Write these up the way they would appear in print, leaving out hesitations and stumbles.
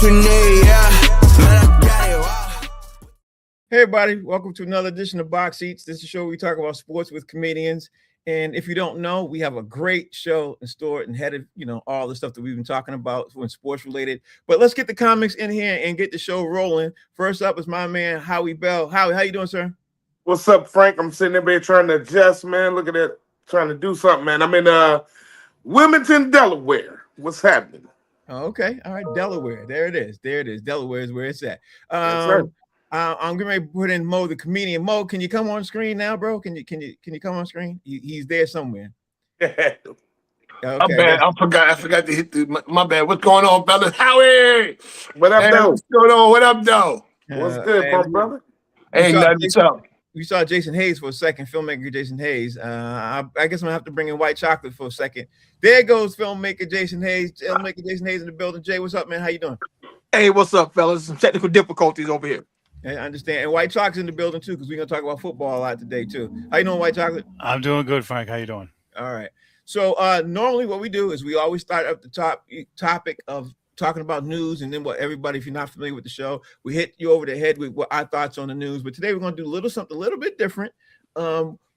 what you need, yeah. Man, I got it, wow. Hey everybody, welcome to another edition of Box Seats. This is a show where we talk about sports with comedians. And if you don't know, we have a great show in store and headed, all the stuff that we've been talking about when sports related. But let's get the comics in here and get the show rolling. First up is my man, Howie Bell. Howie, how you doing, sir? What's up, Frank? I'm sitting there trying to adjust, man. Look at that, trying to do something, man. I'm in Wilmington, Delaware. What's happening? Oh, okay. All right. Delaware. There it is. Delaware is where it's at. Yes, sir. I'm getting ready to put in Mo, the comedian. Mo, can you come on screen now, bro? Can you come on screen? He's there somewhere. Okay. My bad. I forgot to hit my bad. What's going on, fellas? Howie! What up, though? What's going on? What up, though? What's good, my brother? Ain't nothing up. We saw Jason Hayes for a second, filmmaker Jason Hayes. I guess I'm gonna have to bring in White Chocolate for a second. There goes filmmaker Jason Hayes. Filmmaker Jason Hayes in the building. Jay, what's up, man? How you doing? Hey, what's up, fellas? Some technical difficulties over here. I understand. And White Chocolate's in the building too, because we're gonna talk about football a lot today too. How you doing, White Chocolate? I'm doing good, Frank. How you doing? All right. So normally what we do is we always start up the topic of talking about news, and then what everybody, if you're not familiar with the show, we hit you over the head with what our thoughts on the news. But today we're going to do something a little bit different.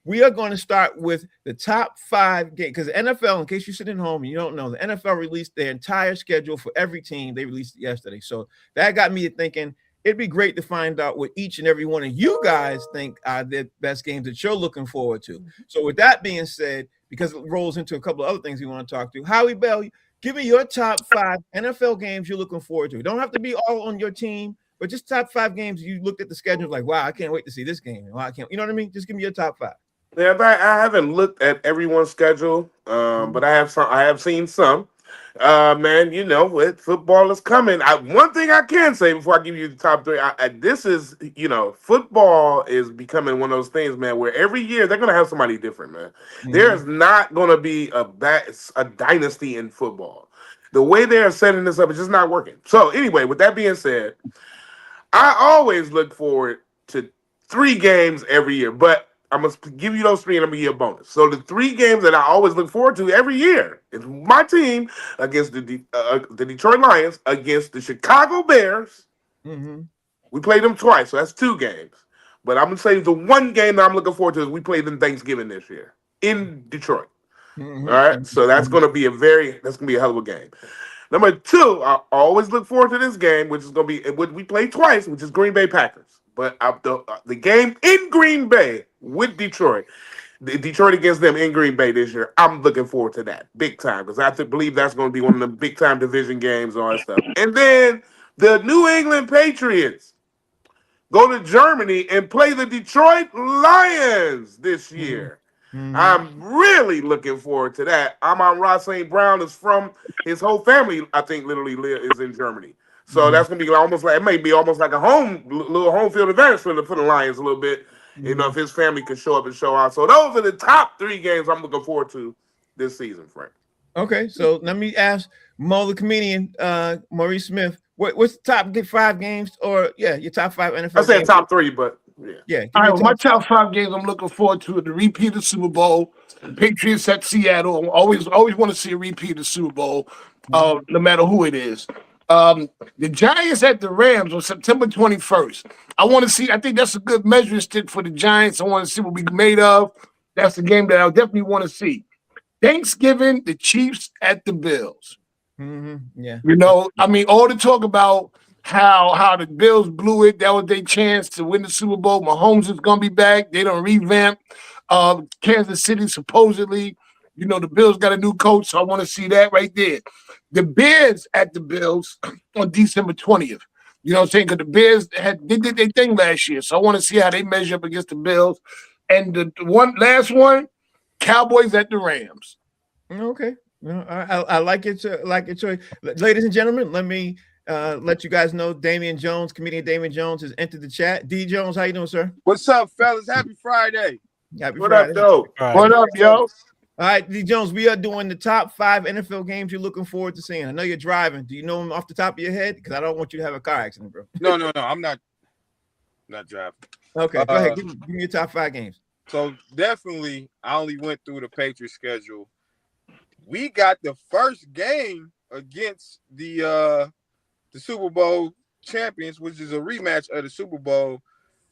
We are going to start with the top 5 games, because the NFL, in case you're sitting home and you don't know, the NFL released their entire schedule for every team. They released it yesterday. So that got me thinking it'd be great to find out what each and every one of you guys think are the best games that you're looking forward to. So with that being said, because it rolls into a couple of other things we want to talk to, Howie Bell, give me your top 5 NFL games you're looking forward to. It don't have to be all on your team, but just top 5 games you looked at the schedule like, wow, I can't wait to see this game. Well, I can't, you know what I mean? Just give me your top 5. Yeah, I haven't looked at everyone's schedule, but I have seen some. Man, with football is coming. One thing I can say before I give you the top 3, this is, football is becoming one of those things, man, where every year they're gonna have somebody different, man. Mm-hmm. There's not gonna be a dynasty in football. The way they are setting this up is just not working. So anyway, with that being said, I always look forward to 3 games every year, but I'm going to give you those 3 and I'm going to give you a bonus. So the 3 games that I always look forward to every year is my team against the Detroit Lions against the Chicago Bears. Mm-hmm. We played them twice, so that's 2 games. But I'm going to say the one game that I'm looking forward to is we played them Thanksgiving this year in Detroit. Mm-hmm. All right, so that's going to be a hell of a game. Number 2, I always look forward to this game, which is going to be what we played twice, which is Green Bay Packers. But the game in Green Bay with Detroit, Detroit against them in Green Bay this year, I'm looking forward to that big time because I believe that's going to be one of the big time division games and all that stuff. And then the New England Patriots go to Germany and play the Detroit Lions this year. Mm-hmm. I'm really looking forward to that. Amon-Ra St. Brown is from his whole family, I think, literally is in Germany. So that's gonna be it may be almost like a little home field advantage for the Lions a little bit. Mm-hmm. If his family can show up and show out. So those are the top 3 games I'm looking forward to this season, Frank. Okay, so let me ask Mo, the comedian, Maurice Smith, what's the top 5 games, or your top 5 NFL? I said top 3, but yeah. All right, my top 5 games I'm looking forward to the repeat of the Super Bowl, the Patriots at Seattle. Always want to see a repeat of the Super Bowl, no matter who it is. The Giants at the Rams on September 21st. I want to see. I think that's a good measuring stick for the Giants. I want to see what we're made of. That's the game that I definitely want to see. Thanksgiving, the Chiefs at the Bills. Mm-hmm. Yeah. All the talk about how the Bills blew it. That was their chance to win the Super Bowl. Mahomes is gonna be back. They don't revamp. Kansas City supposedly. The Bills got a new coach, so I want to see that right there. The Bears at the Bills on December 20th. You know what I'm saying? Because the Bears they did their thing last year, so I want to see how they measure up against the Bills. And the last one, Cowboys at the Rams. Okay, I like it. Like it, choice, ladies and gentlemen. Let me let you guys know Damian Jones, comedian Damian Jones, has entered the chat. D Jones, how you doing, sir? What's up, fellas? Happy Friday. Happy what Friday. Up, though? What up, yo? All right, D Jones, we are doing the top 5 NFL games you're looking forward to seeing. I know you're driving. Do you know them off the top of your head? Because I don't want you to have a car accident, bro. No. I'm not driving. Okay, go ahead. Give me your top 5 games. So definitely, I only went through the Patriots schedule. We got the first game against the the Super Bowl champions, which is a rematch of the Super Bowl.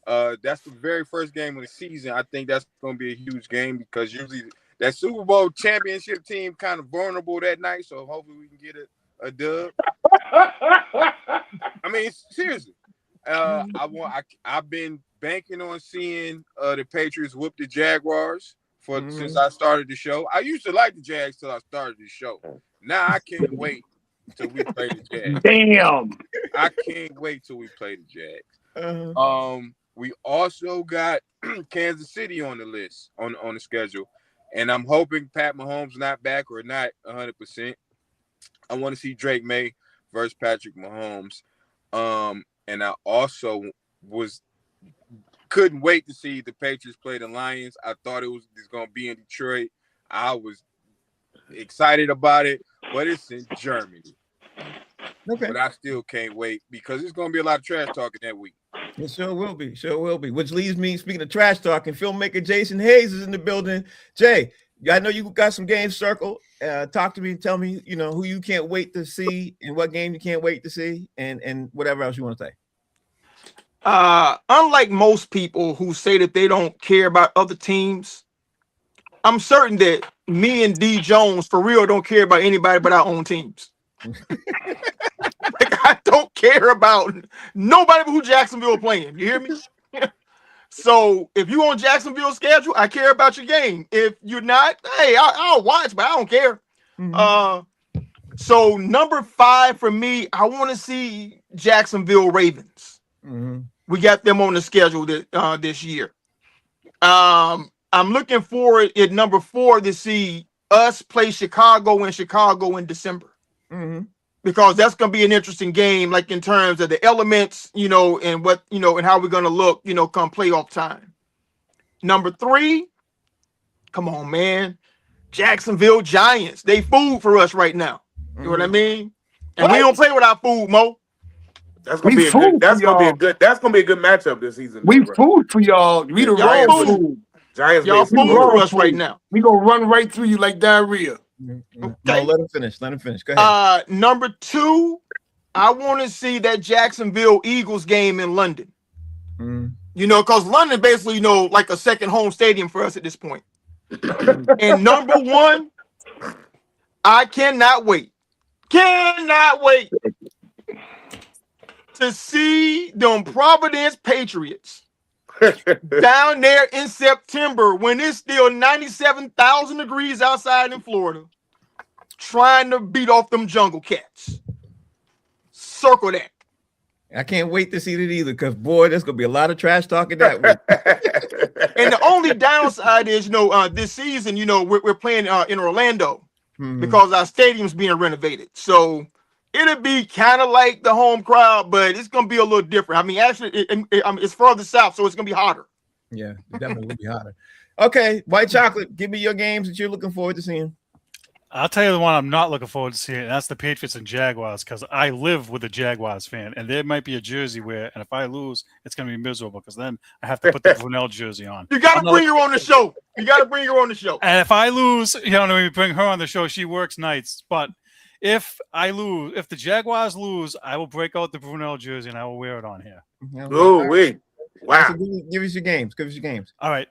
That's the very first game of the season. I think that's going to be a huge game because usually that Super Bowl championship team kind of vulnerable that night. So hopefully we can get a dub. I mean, seriously. I've been banking on seeing the Patriots whoop the Jaguars since I started the show. I used to like the Jags till I started the show. Now I can't wait till we play the Jags. Damn. I can't wait till we play the Jags. We also got Kansas City on the list on the schedule, and I'm hoping Pat Mahomes not back or not 100%. I want to see Drake May versus Patrick Mahomes. And I also couldn't wait to see the Patriots play the Lions. I thought it was going to be in Detroit. I was excited about it, but it's in Germany. Okay. But I still can't wait because it's going to be a lot of trash talking that week. It sure will be. Sure will be. Which leads me, speaking of trash talking, filmmaker Jason Hayes is in the building. Jay, I know you got some games circled. Talk to me and tell me, who you can't wait to see and what game you can't wait to see and whatever else you want to say. Unlike most people who say that they don't care about other teams, I'm certain that me and D Jones for real don't care about anybody but our own teams. Like, I don't care about nobody but who Jacksonville playing. You hear me? So if you on Jacksonville's schedule, I care about your game. If you're not, hey, I'll watch, but I don't care. So number 5 for me, I want to see Jacksonville Ravens. We got them on the schedule this year. I'm looking forward at number 4 to see us play Chicago in December. Because that's going to be an interesting game, like in terms of the elements, and what, and how we're going to look, come playoff time. Number 3, come on, man. Jacksonville Giants. They food for us right now. You know what I mean? And we don't play without food, Mo. That's gonna be a good. That's gonna be a good matchup this season. We food for y'all. We the wrong food. Giants. Y'all food for us right now. We gonna run right through you like diarrhea. Okay. No, let him finish. Go ahead. Number 2, I want to see that Jacksonville Eagles game in London. Because London basically, like a second home stadium for us at this point. And number 1, I cannot wait to see them Providence Patriots down there in September when it's still 97,000 degrees outside in Florida, trying to beat off them Jungle Cats. Circle that. I can't wait to see that either, because boy, there's gonna be a lot of trash talking that week. And the only downside is, this season, we're playing in Orlando because our stadium's being renovated. So it'll be kind of like the home crowd, but it's gonna be a little different. I mean, actually, it's further south, so it's gonna be hotter. Yeah, it definitely will be hotter. Okay, White Chocolate, give me your games that you're looking forward to seeing. I'll tell you the one I'm not looking forward to seeing, and that's the Patriots and Jaguars, because I live with a Jaguars fan, and there might be a jersey and if I lose, it's going to be miserable, because then I have to put the Brunel jersey on. You got to bring her on the show. And if I lose, we bring her on the show. She works nights. But if the Jaguars lose, I will break out the Brunel jersey, and I will wear it on here. Oh, wait. Wow. So give us your games. All right.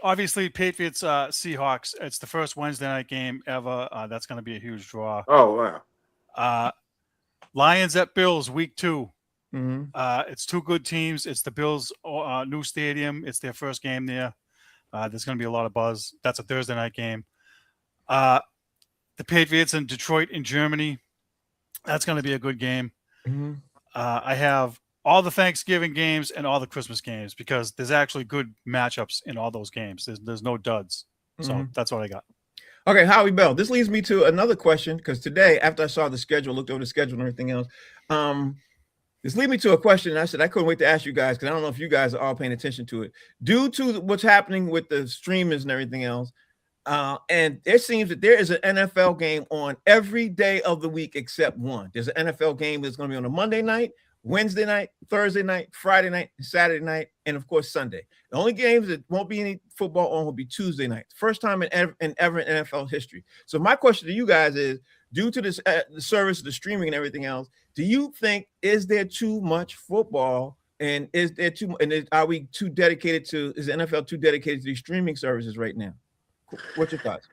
Obviously, Patriots, Seahawks. It's the first Wednesday night game ever. That's going to be a huge draw. Oh, wow. Lions at Bills, week 2. It's two good teams. It's the Bills' new stadium. It's their first game there. There's going to be a lot of buzz. That's a Thursday night game. The Patriots in Detroit in Germany. That's going to be a good game. I have all the Thanksgiving games and all the Christmas games because there's actually good matchups in all those games. There's no duds. So that's what I got. Okay, Howie Bell. This leads me to another question because today, after I saw the schedule, looked over the schedule and everything else, this leads me to a question. And I said I couldn't wait to ask you guys because I don't know if you guys are all paying attention to it. Due to what's happening with the streamers and everything else, and it seems that there is an NFL game on every day of the week except one. There's an NFL game that's going to be on a Monday night, Wednesday night, Thursday night, Friday night, Saturday night, and of course Sunday. The only games that won't be any football on will be Tuesday night. First time in ever in NFL history. So my question to you guys is, due to this the service, the streaming, and everything else, do you think is there too much football, and is there too, and are we too dedicated to? Is the NFL too dedicated to these streaming services right now? What's your thoughts?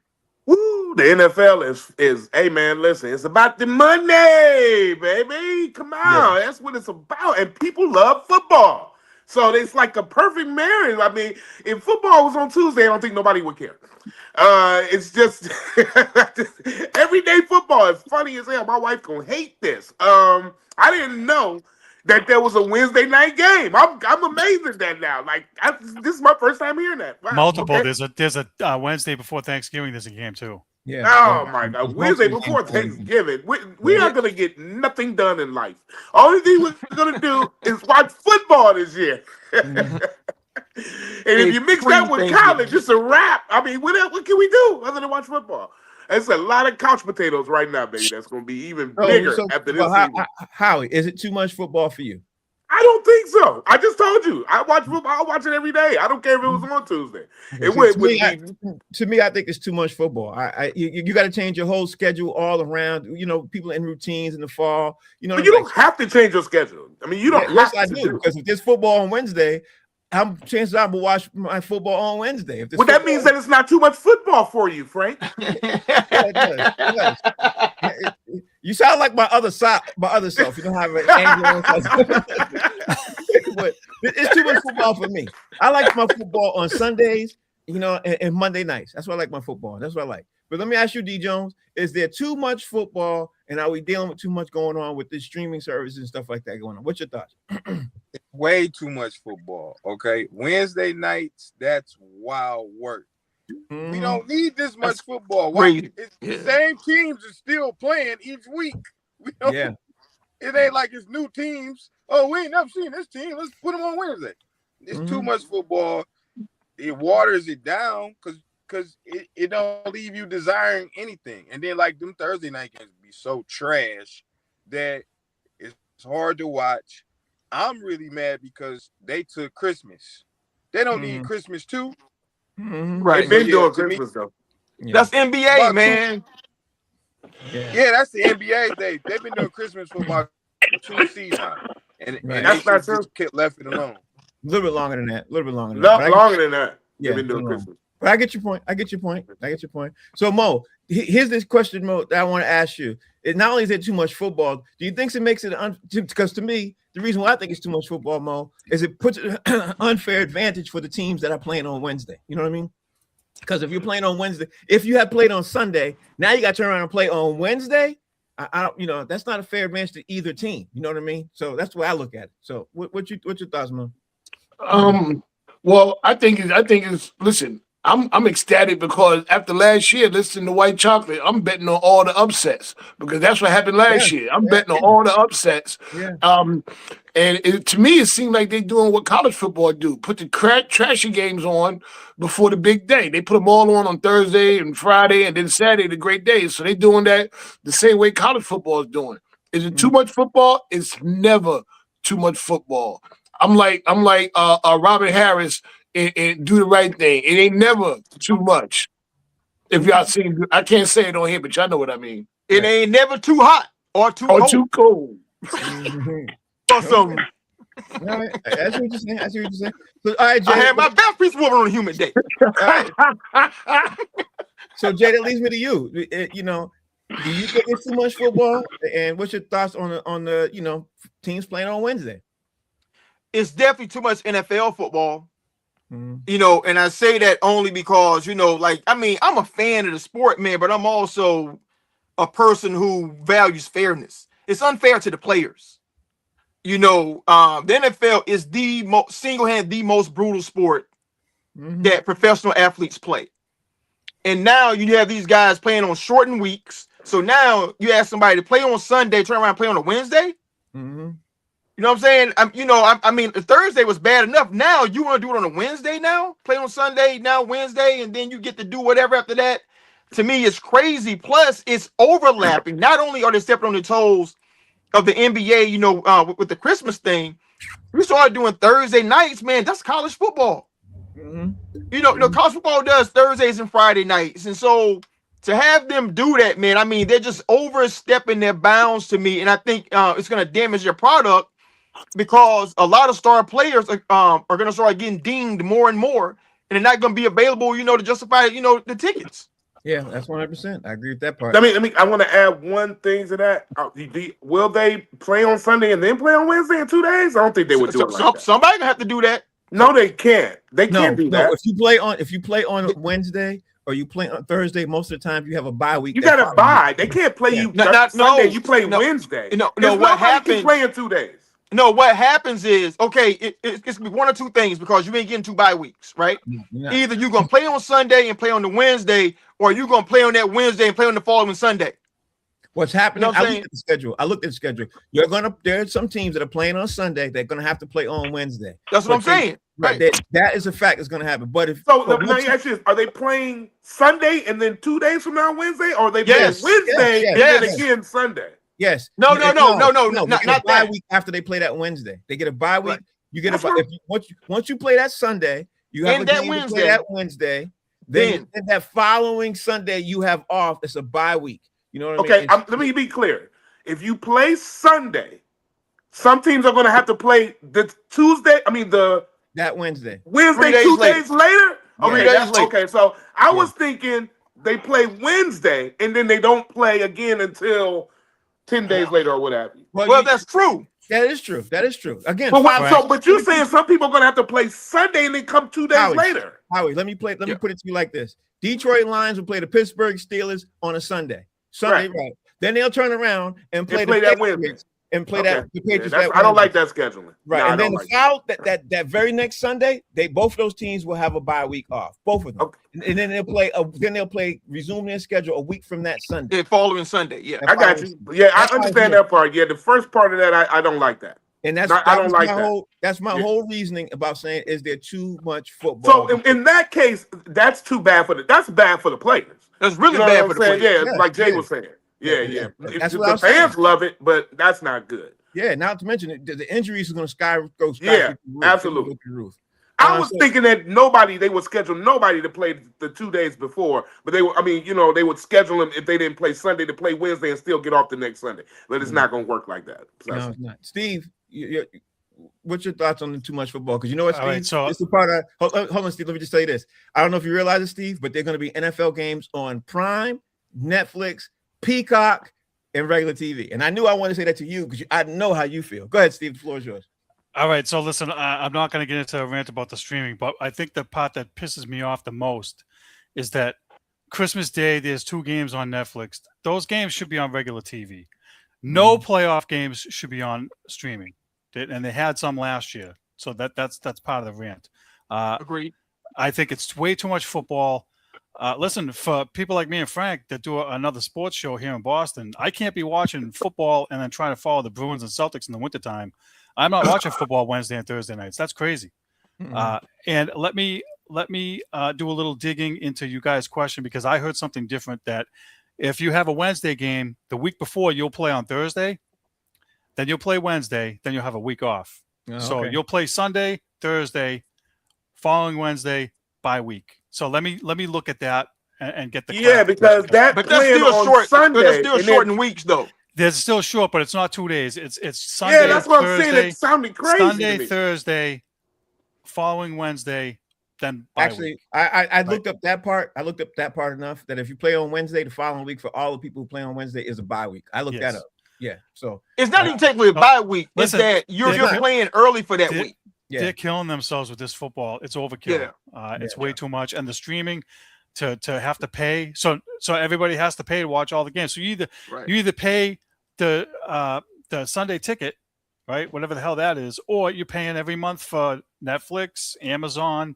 Woo, the NFL is hey man, listen, it's about the money, baby. Come on, that's what it's about. And people love football. So it's like a perfect marriage. I mean, if football was on Tuesday, I don't think nobody would care. It's just everyday football is funny as hell. My wife gonna hate this. I didn't know that there was a Wednesday night game. I'm amazed at that now. Like this is my first time hearing that. Wow, Multiple. okay. There's a Wednesday before Thanksgiving. There's a game too. Yeah. Oh my God! Wednesday before Thanksgiving, we are gonna get nothing done in life. Only thing we're gonna do is watch football this year. And if you mix that with college, it's a wrap. I mean, what can we do other than watch football? It's a lot of couch potatoes right now, baby. That's gonna be even bigger after this season. Howie, is it too much football for you? I don't think so. I just told you. I watch football. I watch it every day. I don't care if it was on Tuesday. To me, I think it's too much football. You got to change your whole schedule all around. You know, people in routines in the fall. You know, but you don't have to change your schedule. I mean, you don't. Yes, have I to do, because if there's football on Wednesday, chances are I will watch my football on Wednesday. Well, that means that it's not too much football for you, Frank. It does. You sound like my other self. You don't have an anger. But it's too much football for me. I like my football on Sundays, you know, and Monday nights. That's why I like my football. That's what I like. But let me ask you, D. Jones, is there too much football, and are we dealing with too much going on with the streaming services and stuff like that going on? What's your thoughts? Way too much football. Okay, Wednesday nights, that's wild work. We don't need this much football. Why? The same teams are still playing each week. We don't, it ain't like it's new teams. Oh, we ain't never seen this team. Let's put them on Wednesday. It's too much football. It waters it down because it don't leave you desiring anything. And then like them Thursday night games be so trash that it's hard to watch. I'm really mad because they took Christmas. They don't need Christmas too. Right. They've been doing Christmas though. That's NBA, man. Yeah, that's the NBA. They've been doing Christmas for about 2 seasons. And that's not true. Just left it alone. A little bit longer than that. Longer than that. They've been doing Christmas. But I get your point. So Mo, here's this question, Mo, that I want to ask you. Not only is it too much football, do you think it makes it because to me, the reason why I think it's too much football, Mo, is it puts an unfair advantage for the teams that are playing on Wednesday. You know what I mean? Because if you're playing on Wednesday, if you had played on Sunday, now you got to turn around and play on Wednesday. I don't, you know, that's not a fair advantage to either team. You know what I mean? So that's the way I look at it. So what's your thoughts, Mo? Well, I think it's listen. I'm ecstatic because after last year, listening to White Chocolate, I'm betting on all the upsets because that's what happened last year. I'm betting on all the upsets. Yeah. And to me, it seemed like they're doing what college football do: put the trashy games on before the big day. They put them all on Thursday and Friday, and then Saturday, the great days. So they're doing that the same way college football is doing. Is it too much football? It's never too much football. I'm like Robert Harris. And do the right thing. It ain't never too much. If y'all seen, I can't say it on here, but y'all know what I mean. It ain't never too hot or too cold. Too cold. Awesome. That's what you're saying. So, all right, Jay, I had my best piece of woman on a human day. So, Jay, that leads me to you. You know, do you think it's too much football? And what's your thoughts on the teams playing on Wednesday? It's definitely too much NFL football. You know, and I say that only because, like, I mean, I'm a fan of the sport, man, but I'm also a person who values fairness. It's unfair to the players. The NFL is the most brutal sport that professional athletes play. And now you have these guys playing on shortened weeks. So now you ask somebody to play on Sunday, turn around and play on a Wednesday. You know what I'm saying? I mean, Thursday was bad enough. Now you want to do it on a Wednesday now? Play on Sunday, now Wednesday, and then you get to do whatever after that. To me, it's crazy. Plus, it's overlapping. Not only are they stepping on the toes of the NBA, with the Christmas thing, we started doing Thursday nights, man. That's college football. College football does Thursdays and Friday nights. And so To have them do that, man, I mean, they're just overstepping their bounds to me, and I think it's going to damage your product because a lot of star players are going to start getting dinged more and more, and they're not going to be available, to justify, the tickets. Yeah, that's 100%. I agree with that part. I want to add one thing to that. Will they play on Sunday and then play on Wednesday in 2 days? I don't think they would do it like that. Somebody gonna have to do that. No, they can't. They can't do that. If you play on Wednesday or you play on Thursday, most of the time you have a bye week. You got to bye. They can't play you Sunday. You play Wednesday. No. What happens? Can play in 2 days. No, what happens is, okay, it's one or two things because you ain't getting 2 bye weeks, right? No. Either you're going to play on Sunday and play on the Wednesday, or you're going to play on that Wednesday and play on the following Sunday. What's happening? You know what I'm I looked at the schedule. There are some teams that are playing on Sunday. They're going to have to play on Wednesday. That's what I'm saying. Right. That is a fact. It's going to happen. But let me ask you this: are they playing Sunday and then 2 days from now Wednesday, or are they playing Wednesday and then again Sunday? Yes. No. Not Not bye that week after they play that Wednesday. They get a bye week. Right. You get once you play that Sunday, you have And a that game Wednesday. to play that Wednesday. Then that following Sunday you have off. It's a bye week. You know what I mean? Let me be clear. If you play Sunday, some teams are going to have to play the that Wednesday. 2 days later. Yeah, Okay, so I was thinking they play Wednesday and then they don't play again until 10 days later or whatever. Well, that's true. That is true. Again, but you're saying some people are going to have to play Sunday and then come 2 days later. Howie, let me put it to you like this: Detroit Lions will play the Pittsburgh Steelers on a Sunday. Right. Then they'll turn around and play that Wednesday. And play the Patriots. I don't like that scheduling. Right, no, and then that very next Sunday, both of those teams will have a bye week off. Both of them, and then they'll resume their schedule a week from that Sunday. The following Sunday, yeah. I got you. Yeah, I understand that part. Yeah, the first part of that, I don't like that. And that's my whole reasoning about saying, is there too much football? So in that case, that's too bad that's bad for the players. That's really bad for the players. Yeah, like Jay was saying. Yeah. That's the fans love it, but that's not good. Yeah, not to mention the injuries are going to go sky. Yeah, absolutely. I was thinking that they would schedule nobody to play the 2 days before, but they would schedule them if they didn't play Sunday to play Wednesday and still get off the next Sunday. But it's not going to work like that. So no, it's not. Steve, what's your thoughts on the too much football? Because you know what, Steve? Right, so it's a part of. Hold on, Steve. Let me just tell you this. I don't know if you realize it, Steve, but they're going to be NFL games on Prime, Netflix, Peacock, and regular TV. And I knew I wanted to say that to you because I know how you feel. Go ahead, Steve. The floor is yours. All right. So listen, I'm not going to get into a rant about the streaming, but I think the part that pisses me off the most is that Christmas Day, there's 2 games on Netflix. Those games should be on regular TV. No playoff games should be on streaming. And they had some last year. So that's part of the rant. Agreed. I think it's way too much football. Listen, for people like me and Frank that do another sports show here in Boston, I can't be watching football and then trying to follow the Bruins and Celtics in the wintertime. I'm not watching football Wednesday and Thursday nights. That's crazy. And let me do a little digging into you guys' question, because I heard something different, that if you have a Wednesday game, the week before you'll play on Thursday, then you'll play Wednesday, then you'll have a week off. So you'll play Sunday, Thursday, following Wednesday, bye week. So let me look at that and get the because but that's still short. Sunday, that's still shortened weeks though. They're still short, but it's not 2 days. It's Sunday. Yeah, that's what Thursday, I'm saying. It sounded crazy. Sunday, Thursday, following Wednesday, then bye Actually, week. I looked up that part. I looked up that part enough that if you play on Wednesday, the following week for all the people who play on Wednesday is a bye week. I looked that up. Yeah. So it's not even technically a bye week. It's that you're playing early for that week. Yeah. They're killing themselves with this football. It's overkill. It's way too much. And the streaming to have to pay. So everybody has to pay to watch all the games. So you either pay the Sunday ticket, right? Whatever the hell that is, or you're paying every month for Netflix, Amazon,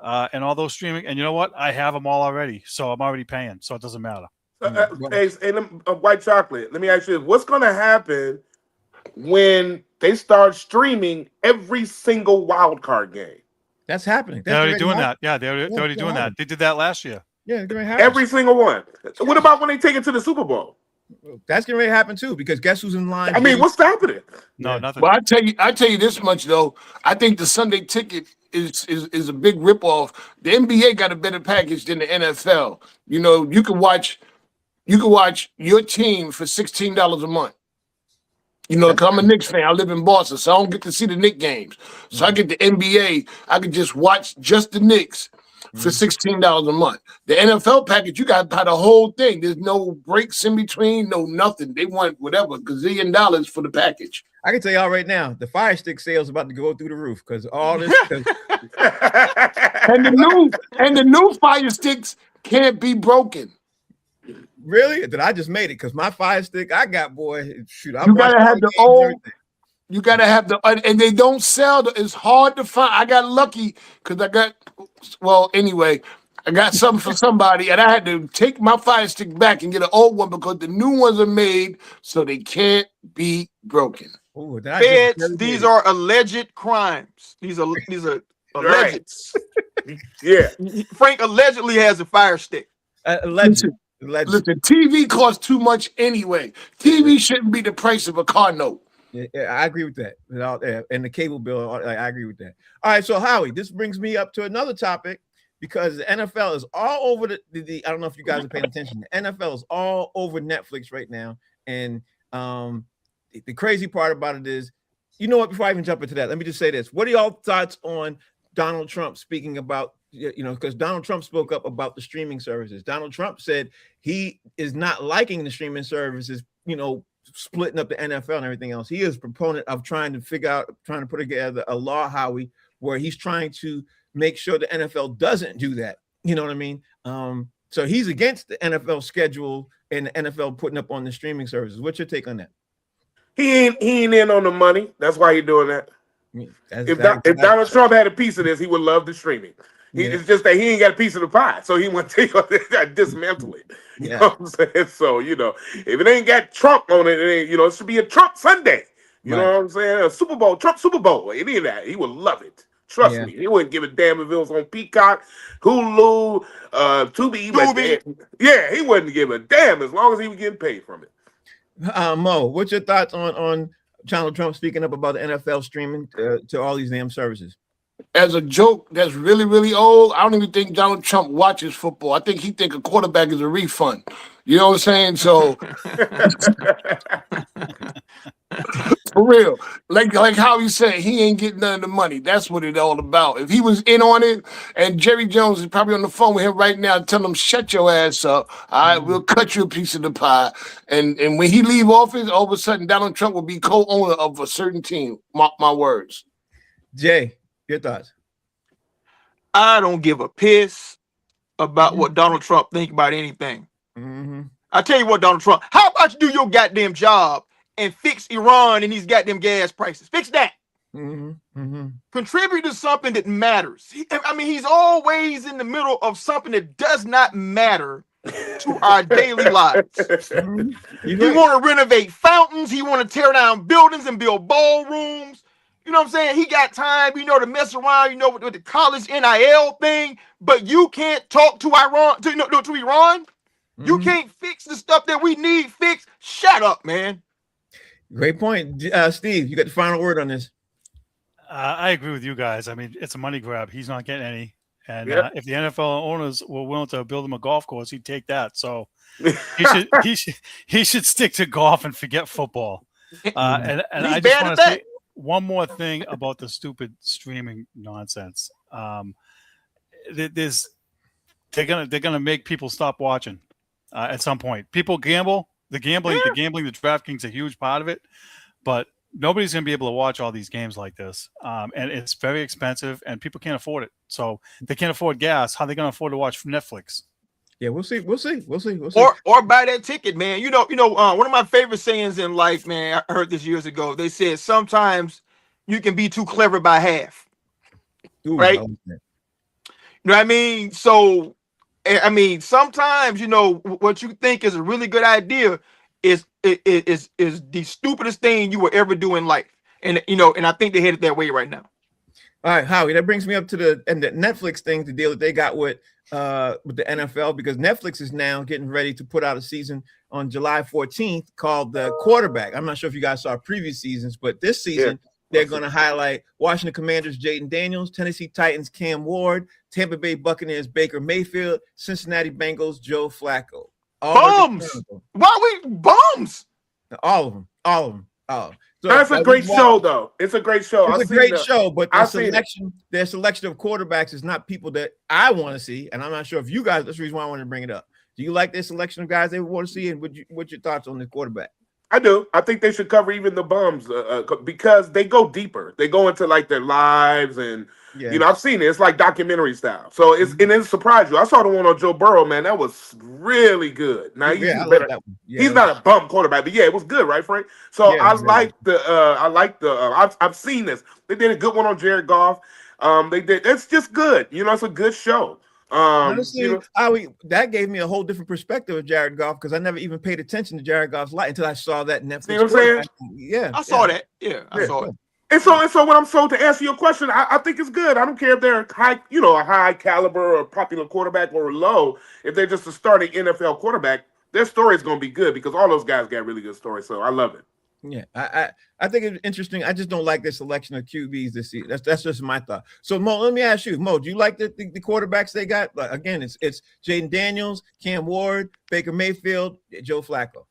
and all those streaming. And you know what? I have them all already. So I'm already paying. So it doesn't matter. White Chocolate, let me ask you this. What's going to happen when they start streaming every single wild card game? That's happening. They're already doing that. Yeah, they're already doing that. They did that last year. Yeah, it's gonna every single one. What about when they take it to the Super Bowl? That's going to happen too, because guess who's in line? I mean, what's stopping it? No, nothing. Well, I tell you this much though. I think the Sunday ticket is a big ripoff. The NBA got a better package than the NFL. You know, you can watch You can watch your team for $16 a month. You know, because I'm a Knicks fan. I live in Boston, so I don't get to see the Knicks games. So I get the NBA. I can just watch just the Knicks for $16 a month. The NFL package, you got to buy the whole thing. There's no breaks in between, no nothing. They want whatever, $gazillion for the package. I can tell y'all right now, the Fire Stick sales about to go through the roof because all this. And the new Fire Sticks can't be broken. Really? Then I just made it because my Fire Stick I got, boy. Shoot, You gotta have the old. You gotta have the, and they don't sell. It's hard to find. I got lucky because I got. Well, anyway, I got something for somebody, and I had to take my Fire Stick back and get an old one because the new ones are made so they can't be broken. Ooh, Feds, these are alleged crimes. These are alleged. Yeah. Frank allegedly has a Fire Stick. Alleged. Listen, TV costs too much anyway. TV shouldn't be the price of a car note. Yeah, I agree with that. And the cable bill, I agree with that. All right, so Howie, this brings me up to another topic because the NFL is all over the I don't know if you guys are paying attention. The NFL is all over Netflix right now. And the crazy part about it is, you know what, before I even jump into that, let me just say this. What are y'all thoughts on Donald Trump speaking about, you know, because Donald Trump spoke up about the streaming services. Donald Trump said he is not liking the streaming services, you know, splitting up the NFL and everything else. He is a proponent of trying to put together a law, Howie, where he's trying to make sure the NFL doesn't do that. You know what I mean? So he's against the NFL schedule and the NFL putting up on the streaming services. What's your take on that? He ain't in on the money. That's why he's doing that. If Donald Trump had a piece of this, he would love the streaming. It's just that he ain't got a piece of the pie, so he want to take on dismantle it. You know what I'm saying? So, you know, if it ain't got Trump on it, it should be a Trump Sunday. You know what I'm saying? A Super Bowl, Trump Super Bowl, any of that. He would love it. Trust me. He wouldn't give a damn if it was on Peacock, Hulu, Tubi. Yeah, he wouldn't give a damn as long as he was getting paid from it. Mo, what's your thoughts on Donald Trump speaking up about the NFL streaming to all these damn services? As a joke that's really, really old, I don't even think Donald Trump watches football. I think he think a quarterback is a refund. You know what I'm saying? So for real, like how he said, he ain't getting none of the money. That's what it's all about. If he was in on it, and Jerry Jones is probably on the phone with him right now, telling him, shut your ass up. All right, we'll cut you a piece of the pie. And when he leave office, all of a sudden Donald Trump will be co-owner of a certain team. Mark my words. Jay, your thoughts? I don't give a piss about what Donald Trump think about anything. I tell you what, Donald Trump, how about you do your goddamn job and fix Iran and these goddamn gas prices? Fix that. Contribute to something that matters. He's always in the middle of something that does not matter to our daily lives. He want to renovate fountains. He want to tear down buildings and build ballrooms. You know what I'm saying? He got time, to mess around, with the college NIL thing, but you can't talk to Iran, to Iran. You can't fix the stuff that we need fixed. Shut up, man. Great point. Steve, you got the final word on this. I agree with you guys. I mean, it's a money grab. He's not getting any. And if the NFL owners were willing to build him a golf course, he'd take that. So he should stick to golf and forget football. And I just want to say one more thing about the stupid streaming nonsense. They're gonna make people stop watching at some point. People gamble. The gambling, the DraftKings a huge part of it, but nobody's gonna be able to watch all these games like this. And it's very expensive, and people can't afford it. So they can't afford gas. How are they gonna afford to watch Netflix? Yeah, we'll see. Or buy that ticket, man. One of my favorite sayings in life, man, I heard this years ago. They said sometimes you can be too clever by half. Right? You know what I mean? So, sometimes, what you think is a really good idea is the stupidest thing you will ever do in life. And I think they're headed that way right now. All right, Howie, that brings me up to the Netflix thing, the deal that they got with the NFL, because Netflix is now getting ready to put out a season on July 14th called The Quarterback. I'm not sure if you guys saw previous seasons, but this season they're going to highlight Washington Commanders Jaden Daniels, Tennessee Titans Cam Ward, Tampa Bay Buccaneers Baker Mayfield, Cincinnati Bengals Joe Flacco. Bums. Why we bums? All of them. So That's a great show, though. It's a great show. It's a great show, but their selection of quarterbacks is not people that I want to see, and I'm not sure if you guys. That's the reason why I wanted to bring it up. Do you like their selection of guys they would want to see, and what's your thoughts on the quarterback? I do. I think they should cover even the bums because they go deeper. They go into like their lives and I've seen it. It's like documentary style. So it surprised you. I saw the one on Joe Burrow, man. That was really good. Now he's better. He's not a bum quarterback, but it was good, right, Frank? So I've seen this. They did a good one on Jared Goff. It's just good. It's a good show. Honestly, that gave me a whole different perspective of Jared Goff because I never even paid attention to Jared Goff's life until I saw that Netflix. You know what I'm saying? Yeah, I saw that. Yeah, I saw it. And so when I'm sold to answer your question, I think it's good. I don't care if they're a high caliber or popular quarterback or low. If they're just a starting NFL quarterback, their story is going to be good because all those guys got really good stories. So I love it. Yeah, I think it's interesting. I just don't like the selection of QBs this season. That's just my thought. So Mo, let me ask you, Mo, do you like the quarterbacks they got? Like, again, it's Jaden Daniels, Cam Ward, Baker Mayfield, Joe Flacco.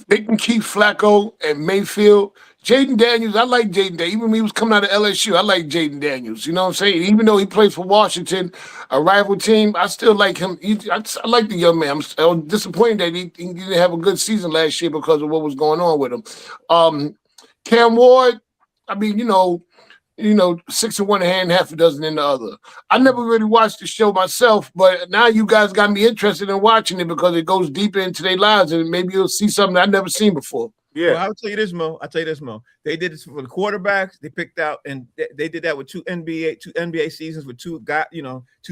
They can keep Flacco and Mayfield. Jaden Daniels, I like Jaden Daniels. Even when he was coming out of LSU, I like Jaden Daniels. You know what I'm saying? Even though he plays for Washington, a rival team, I still like him. I like the young man. I was disappointed that he didn't have a good season last year because of what was going on with him. Cam Ward, I mean, 6 in one hand, half a dozen in the other. I never really watched the show myself, but now you guys got me interested in watching it because it goes deeper into their lives and maybe you'll see something I've never seen before. Yeah, well, I'll tell you this, Mo. They did this for the quarterbacks. They picked out, and they did that with two NBA seasons with two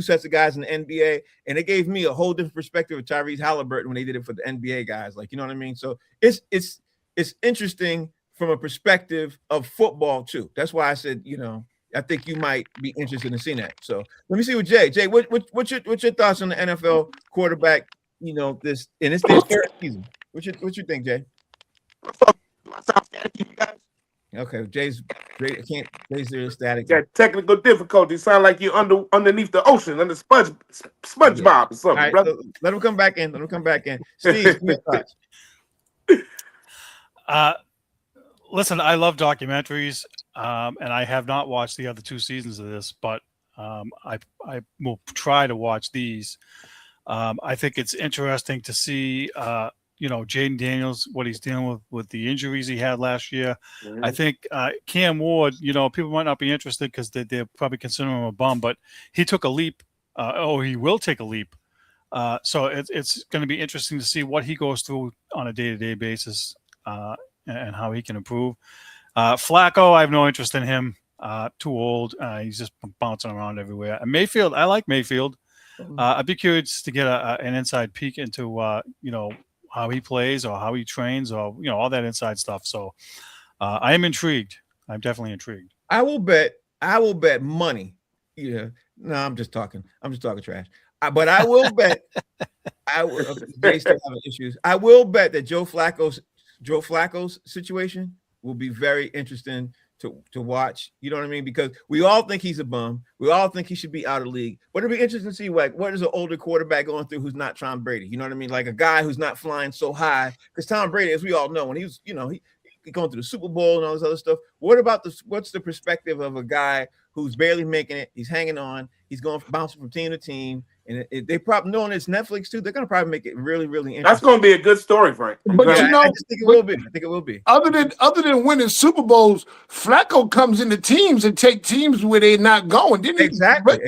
sets of guys in the NBA, and it gave me a whole different perspective of Tyrese Halliburton when they did it for the NBA guys. Like, you know what I mean? So it's interesting from a perspective of football too. That's why I said, I think you might be interested in seeing that. So let me see with Jay. Jay, what's your thoughts on the NFL quarterback? It's their third season. What you think, Jay? Okay, Jay's there static. Got technical difficulties. Sound like you're underneath the ocean, under SpongeBob or something, right, brother. So let him come back in. Steve, your thoughts? Listen, I love documentaries, and I have not watched the other 2 seasons of this, but I will try to watch these. I think it's interesting to see, Jaden Daniels, what he's dealing with the injuries he had last year. Mm-hmm. I think Cam Ward, people might not be interested because they're probably considering him a bum, but he took a leap, he will take a leap. So it's going to be interesting to see what he goes through on a day-to-day basis. And how he can improve. Flacco, I have no interest in him. Too old. He's just bouncing around everywhere. And Mayfield, I like Mayfield. I'd be curious to get an inside peek into, how he plays or how he trains or, all that inside stuff. So I am intrigued. I'm definitely intrigued. I will bet money. Yeah. No, I'm just talking trash. But I will bet. They still having issues. I will bet that Joe Flacco's situation will be very interesting to watch. You know what I mean? Because we all think he's a bum. We all think he should be out of the league. But it'll be interesting to see what is an older quarterback going through who's not Tom Brady. You know what I mean? Like a guy who's not flying so high. Because Tom Brady, as we all know, when he was, he going through the Super Bowl and all this other stuff. What's the perspective of a guy who's barely making it? He's hanging on. He's bouncing from team to team. And they probably, knowing it's Netflix too, they're going to probably make it really, really interesting. That's going to be a good story, Frank. But I just think it will be. I think it will be. Other than winning Super Bowls, Flacco comes into teams and take teams where they're not going. Didn't he? Exactly.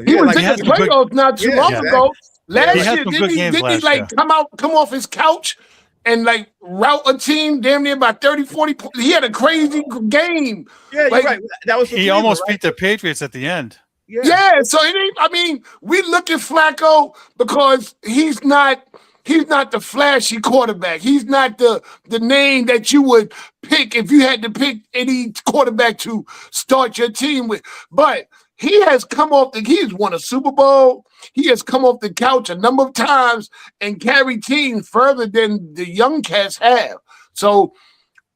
He was in the playoffs not too long ago. Last year, didn't he come off his couch and route a team damn near by 30, 40 points? He had a crazy game. Yeah, you're right. That was he almost beat the Patriots at the end. Yeah, so it ain't. I mean, we look at Flacco because he's not the flashy quarterback. He's not the name that you would pick if you had to pick any quarterback to start your team with. But he has won a Super Bowl. He has come off the couch a number of times and carried teams further than the young cats have. So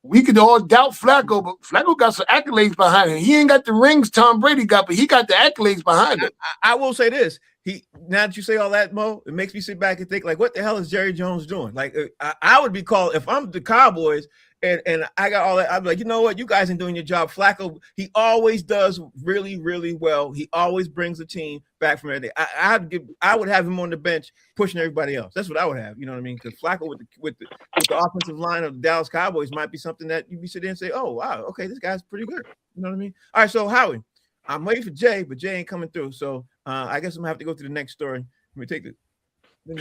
we could all doubt Flacco, but Flacco got some accolades behind him. He ain't got the rings Tom Brady got, but he got the accolades behind him. I will say this. now that you say all that, Mo, it makes me sit back and think, like, what the hell is Jerry Jones doing? Like, I would be called if I'm the Cowboys and I got all that. I'd be like, you know what, you guys ain't doing your job. Flacco, he always does really, really well. He always brings the team back from everything. I would have him on the bench pushing everybody else. That's what I would have. You know what I mean? Because Flacco with the offensive line of the Dallas Cowboys might be something that you'd be sitting and say, oh wow, okay, this guy's pretty good. You know what I mean? All right, so Howie, I'm waiting for Jay, but Jay ain't coming through. So I guess I'm gonna have to go to the next story. Let me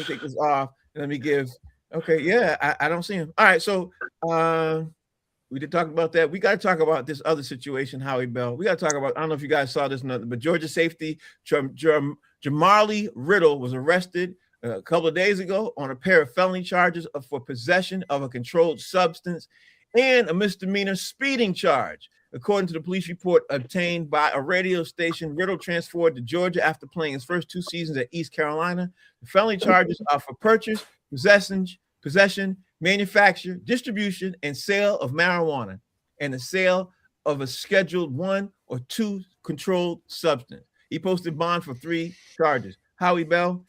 take this off and let me give. Okay, yeah, I don't see him. All right, so we did talk about that. We got to talk about this other situation, Howie Bell. We got to talk about. I don't know if you guys saw this, but Georgia safety Jamarli Riddle was arrested a couple of days ago on a pair of felony charges for possession of a controlled substance and a misdemeanor speeding charge. According to the police report obtained by a radio station, Riddle transferred to Georgia after playing his first 2 seasons at East Carolina. The felony charges are for purchase, possession, manufacture, distribution, and sale of marijuana, and the sale of a scheduled 1 or 2 controlled substance. He posted bond for 3 charges. Howie Bell,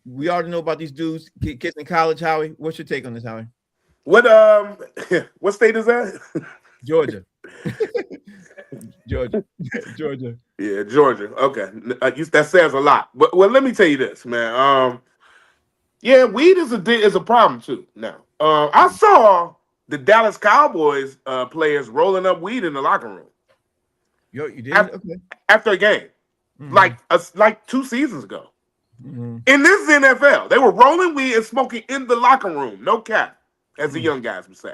we already know about these dudes, kids in college. Howie, what's your take on this, Howie? What state is that? Georgia. Georgia. Yeah, Georgia. Okay, that says a lot. But well, let me tell you this, man. Yeah, weed is a problem too. Now, I saw the Dallas Cowboys players rolling up weed in the locker room. Yo, you did? After a game, like 2 seasons ago. In this NFL, they were rolling weed and smoking in the locker room. No cap, as the young guys would say.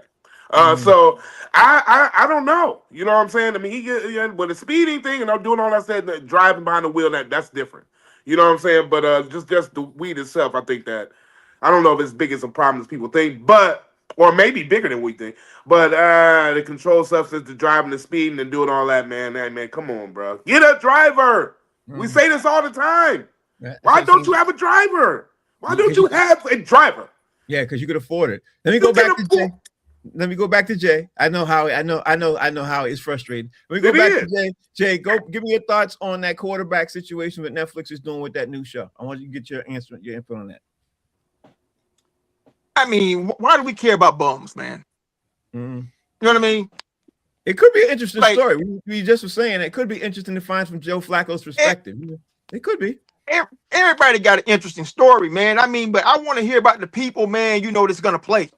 So I don't know. You know what I'm saying? I mean, he get with the speeding thing and I'm doing all that stuff, driving behind the wheel. That's different. You know what I'm saying? But just the weed itself, I think that I don't know if it's as big as a problem as people think, or maybe bigger than we think. But the controlled substance, the driving, the speeding, and doing all that, man. Man, come on, bro. Get a driver. We say this all the time. Why don't you have a driver? Why don't you have a driver? Yeah, because you could afford it. Let me go back to Jay. Let me go back to Jay. I know how it's frustrating. Let me go back to Jay. Jay, go give me your thoughts on that quarterback situation that Netflix is doing with that new show. I want you to get your input on that. I mean, why do we care about bums, man? You know what I mean? It could be an interesting story. We just were saying it could be interesting to find from Joe Flacco's perspective. It could be. Everybody got an interesting story, man. I mean, but I want to hear about the people, man, that's going to play.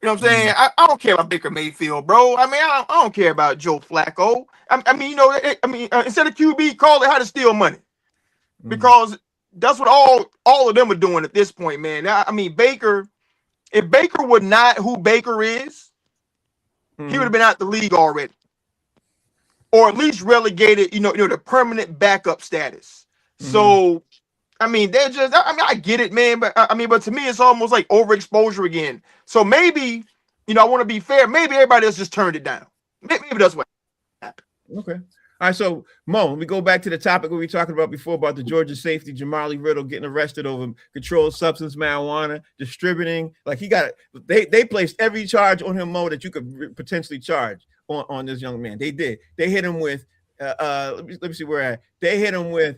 You know what I'm saying? I don't care about Baker Mayfield, bro. I mean, I don't care about Joe Flacco. I mean, instead of QB, call it how to steal money. Because that's what all of them are doing at this point, man. I mean, Baker, if Baker were not who Baker is, he would have been out the league already. Or at least relegated, the permanent backup status. So, I mean, I get it, man, but to me, it's almost like overexposure again. So maybe, I want to be fair. Maybe everybody else just turned it down. Maybe that's what happened. Okay. All right. So, Mo, let me go back to the topic we were talking about before about the Georgia safety, Jamarli Riddle, getting arrested over controlled substance, marijuana, distributing. Like they placed every charge on him, Mo, that you could potentially charge on this young man. They did. They hit him with, let me see where at. They hit him with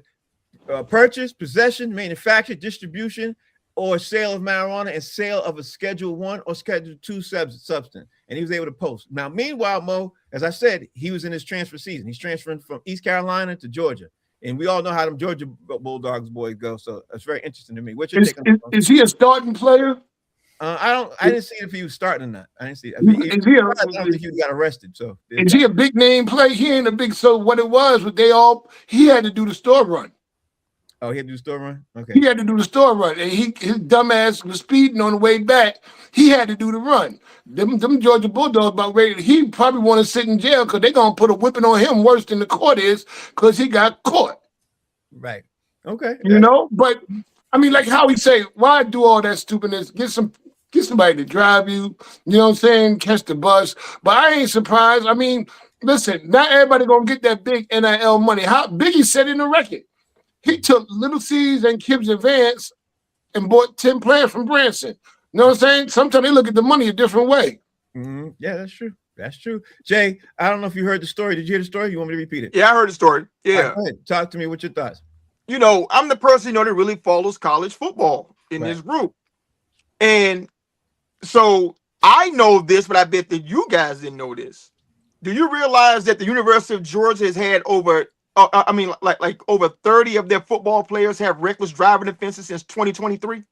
purchase, possession, manufacture, distribution, or sale of marijuana and sale of a Schedule 1 or Schedule 2 substance. And he was able to post. Now, meanwhile, Mo, as I said, he was in his transfer season. He's transferring from East Carolina to Georgia. And we all know how them Georgia Bulldogs boys go. So it's very interesting to me. What's your take on this? Is he a starting player? I didn't see if he was starting or not. I didn't see it. I don't think he got arrested. So is he a big name play? He ain't a big. So what it was he had to do the store run. Oh, he had to do the store run? Okay. He had to do the store run. And his dumbass was speeding on the way back. He had to do the run. Them Georgia Bulldogs about ready. He probably want to sit in jail because they're going to put a whipping on him worse than the court is because he got caught. Right. Okay. But I mean, like how he say, why do all that stupidness? Get somebody to drive you, you know what I'm saying? Catch the bus. But I ain't surprised. I mean, listen, not everybody going to get that big NIL money. How Biggie said in the record. He took Little C's and Kibbs Advance and bought 10 players from Branson. You know what I'm saying? Sometimes they look at the money a different way. Yeah, that's true. That's true. Jay, I don't know if you heard the story. Did you hear the story? You want me to repeat it? Yeah, I heard the story. Yeah. Right, go ahead. Talk to me. What's your thoughts? I'm the person, that really follows college football in this group. And so I know this, but I bet that you guys didn't know this. Do you realize that the University of Georgia has had over, over 30 of their football players have reckless driving offenses since 2023?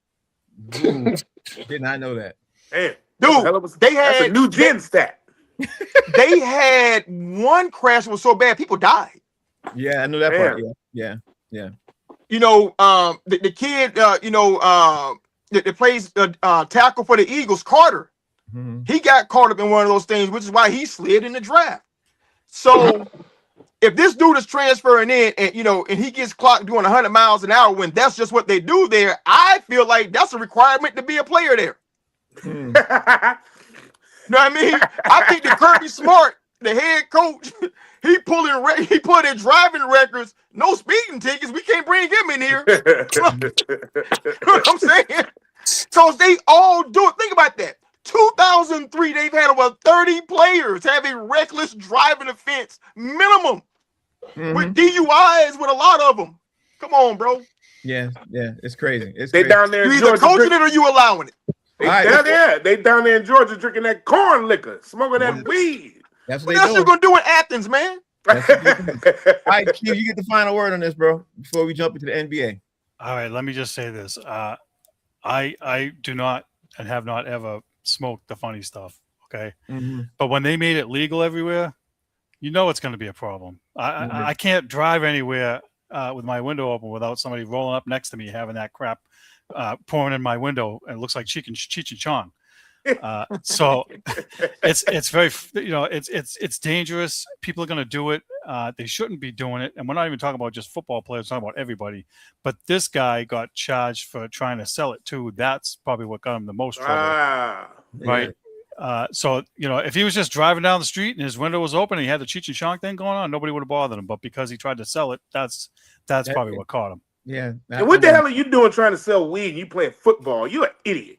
Did not know that. Damn. Dude, That's a new gen stat. They had one crash that was so bad, people died. Yeah, I knew that part. Yeah. The kid, that plays tackle for the Eagles, Carter, he got caught up in one of those things, which is why he slid in the draft. So if this dude is transferring in and he gets clocked doing 100 miles an hour when that's just what they do there, I feel like that's a requirement to be a player there. You know what I mean? I think that Kirby Smart, the head coach, he pulling driving records, no speeding tickets. We can't bring him in here. You know what I'm saying? So they all do it. Think about that. 2003, they've had over 30 players have a reckless driving offense minimum with DUIs with a lot of them. Come on, bro. Yeah, it's crazy. They down there. You either coaching it or you allowing it. They down there in Georgia drinking that corn liquor, smoking that weed. That's what you're gonna do in Athens, man. All right, Q, you get the final word on this, bro, before we jump into the NBA. All right, let me just say this. I do not and have not ever smoked the funny stuff. Okay. But when they made it legal everywhere, it's going to be a problem. I can't drive anywhere with my window open without somebody rolling up next to me having that crap pouring in my window, and it looks like Cheech and Chong. So it's very, it's dangerous. People are going to do it. They shouldn't be doing it. And we're not even talking about just football players, we're talking about everybody. But this guy got charged for trying to sell it too. That's probably what got him the most trouble. Right. So, if he was just driving down the street and his window was open and he had the Cheech and Chong thing going on, nobody would have bothered him. But because he tried to sell it, that's probably what caught him. Yeah. And what the hell are you doing trying to sell weed and you playing football? You're an idiot.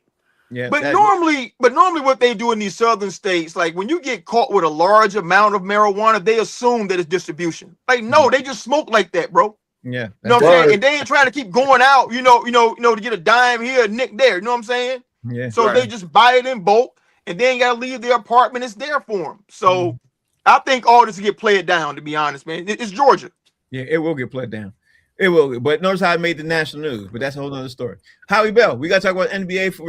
Yeah. But normally what they do in these southern states, like when you get caught with a large amount of marijuana, they assume that it's distribution. Like, no, they just smoke like that, bro. Yeah. You know what I'm saying? And they ain't trying to keep going out, to get a dime here, a nick there. You know what I'm saying? Yeah. So they just buy it in bulk and they ain't got to leave their apartment. It's there for them. So I think all this will get played down, to be honest, man. It's Georgia. Yeah, it will get played down. It will, but notice how it made the national news. But that's a whole other story. Howie Bell, we got to talk about NBA for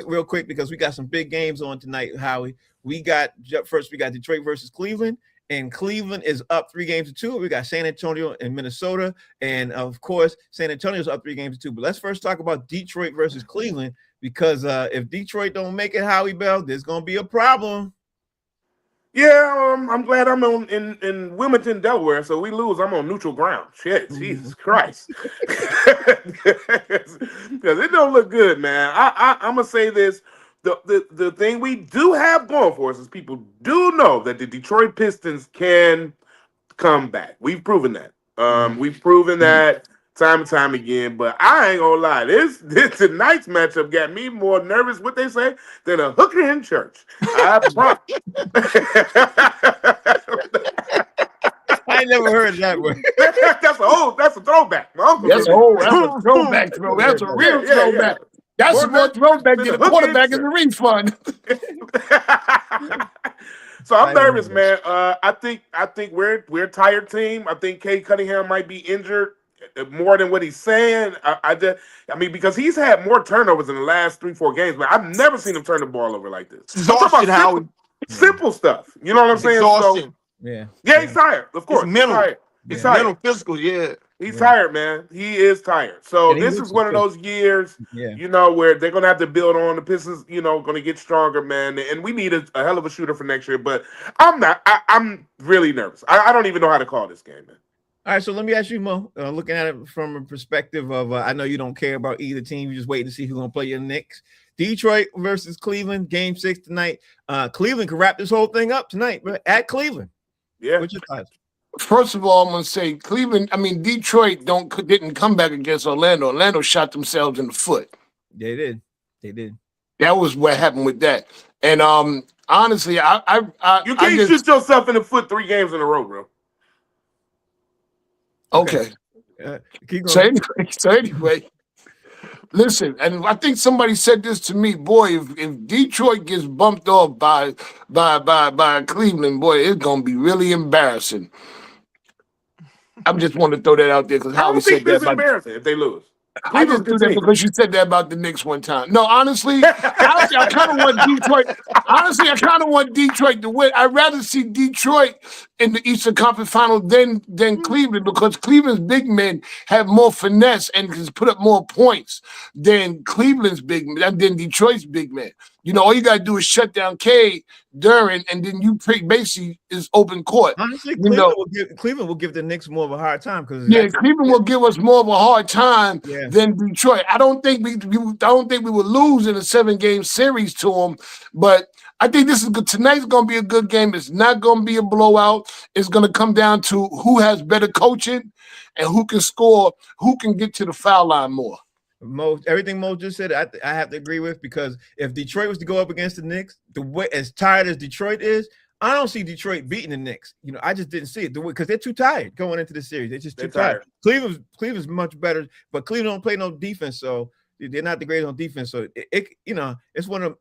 real quick, because we got some big games on tonight. Howie, we got Detroit versus Cleveland, and Cleveland is up 3-2. We got San Antonio and Minnesota, and of course, San Antonio's up 3-2. But let's first talk about Detroit versus Cleveland, because if Detroit don't make it, Howie Bell, there's gonna be a problem. Yeah, I'm glad I'm in Wilmington, Delaware. So we lose, I'm on neutral ground. Shit, Jesus Christ, because it don't look good, man. I'm gonna say this: the thing we do have going for us is people do know that the Detroit Pistons can come back. We've proven that. We've proven that time and time again. But I ain't gonna lie, this tonight's matchup got me more nervous, what they say, than a hooker in church. I promise. I never heard that one. That's a throwback. That's a throwback. That's a real throwback. That's more throwback than the quarterback in the refund. So I'm nervous, man. I think we're a tired team. I think Cade Cunningham might be injured more than what he's saying. I mean, because he's had more turnovers in the last 3-4 games, man. I've never seen him turn the ball over like this. Simple stuff. You know what I'm saying? Exhaustion. Yeah, he's tired. Of course, it's mental. He's tired. Mental, physical. Yeah, he's tired, man. He is tired. So this is one of those years, where they're gonna have to build on. The Pistons, gonna get stronger, man. And we need a hell of a shooter for next year. But I'm really nervous. I don't even know how to call this game, man. All right, so let me ask you, Mo, looking at it from a perspective of, I know you don't care about either team. You're just waiting to see who's going to play your Knicks. Detroit versus Cleveland, Game 6 tonight. Cleveland can wrap this whole thing up tonight, but at Cleveland. Yeah. What's your thoughts? First of all, I'm going to say Detroit didn't come back against Orlando. Orlando shot themselves in the foot. They did. That was what happened with that. And honestly, you can't shoot yourself in the foot 3 games in a row, bro. Okay. Keep So going. anyway, listen, and I think somebody said this to me, boy. If Detroit gets bumped off by Cleveland, boy, it's gonna be really embarrassing. I just want to throw that out there because I Howie don't said think that this is about. embarrassing if they lose. I just do that because you said that about the Knicks one time. No, honestly, I kind of want Detroit. Honestly, I kind of want Detroit to win. I'd rather see Detroit in the Eastern Conference Final than Cleveland because Cleveland's big men have more finesse and can put up more points than Cleveland's big men, than Detroit's big men. You know, all you gotta do is shut down Cade, Duran, and then you basically is open court. Honestly, You know, Cleveland will give the Knicks more of a hard time because Cleveland will give us more of a hard time Yeah. than Detroit. I don't think we would lose in a 7-game series to them, but I think this is good. Tonight's going to be a good game. It's not going to be a blowout. It's going to come down to who has better coaching and who can score, who can get to the foul line more. Everything Mo just said, I have to agree with because if Detroit was to go up against the Knicks, the way as tired as Detroit is, I don't see Detroit beating the Knicks. You know, I just didn't see it because they're too tired going into the series. They're just too tired. Cleveland's much better, but Cleveland don't play no defense, so they're not the greatest on defense. So it's one of them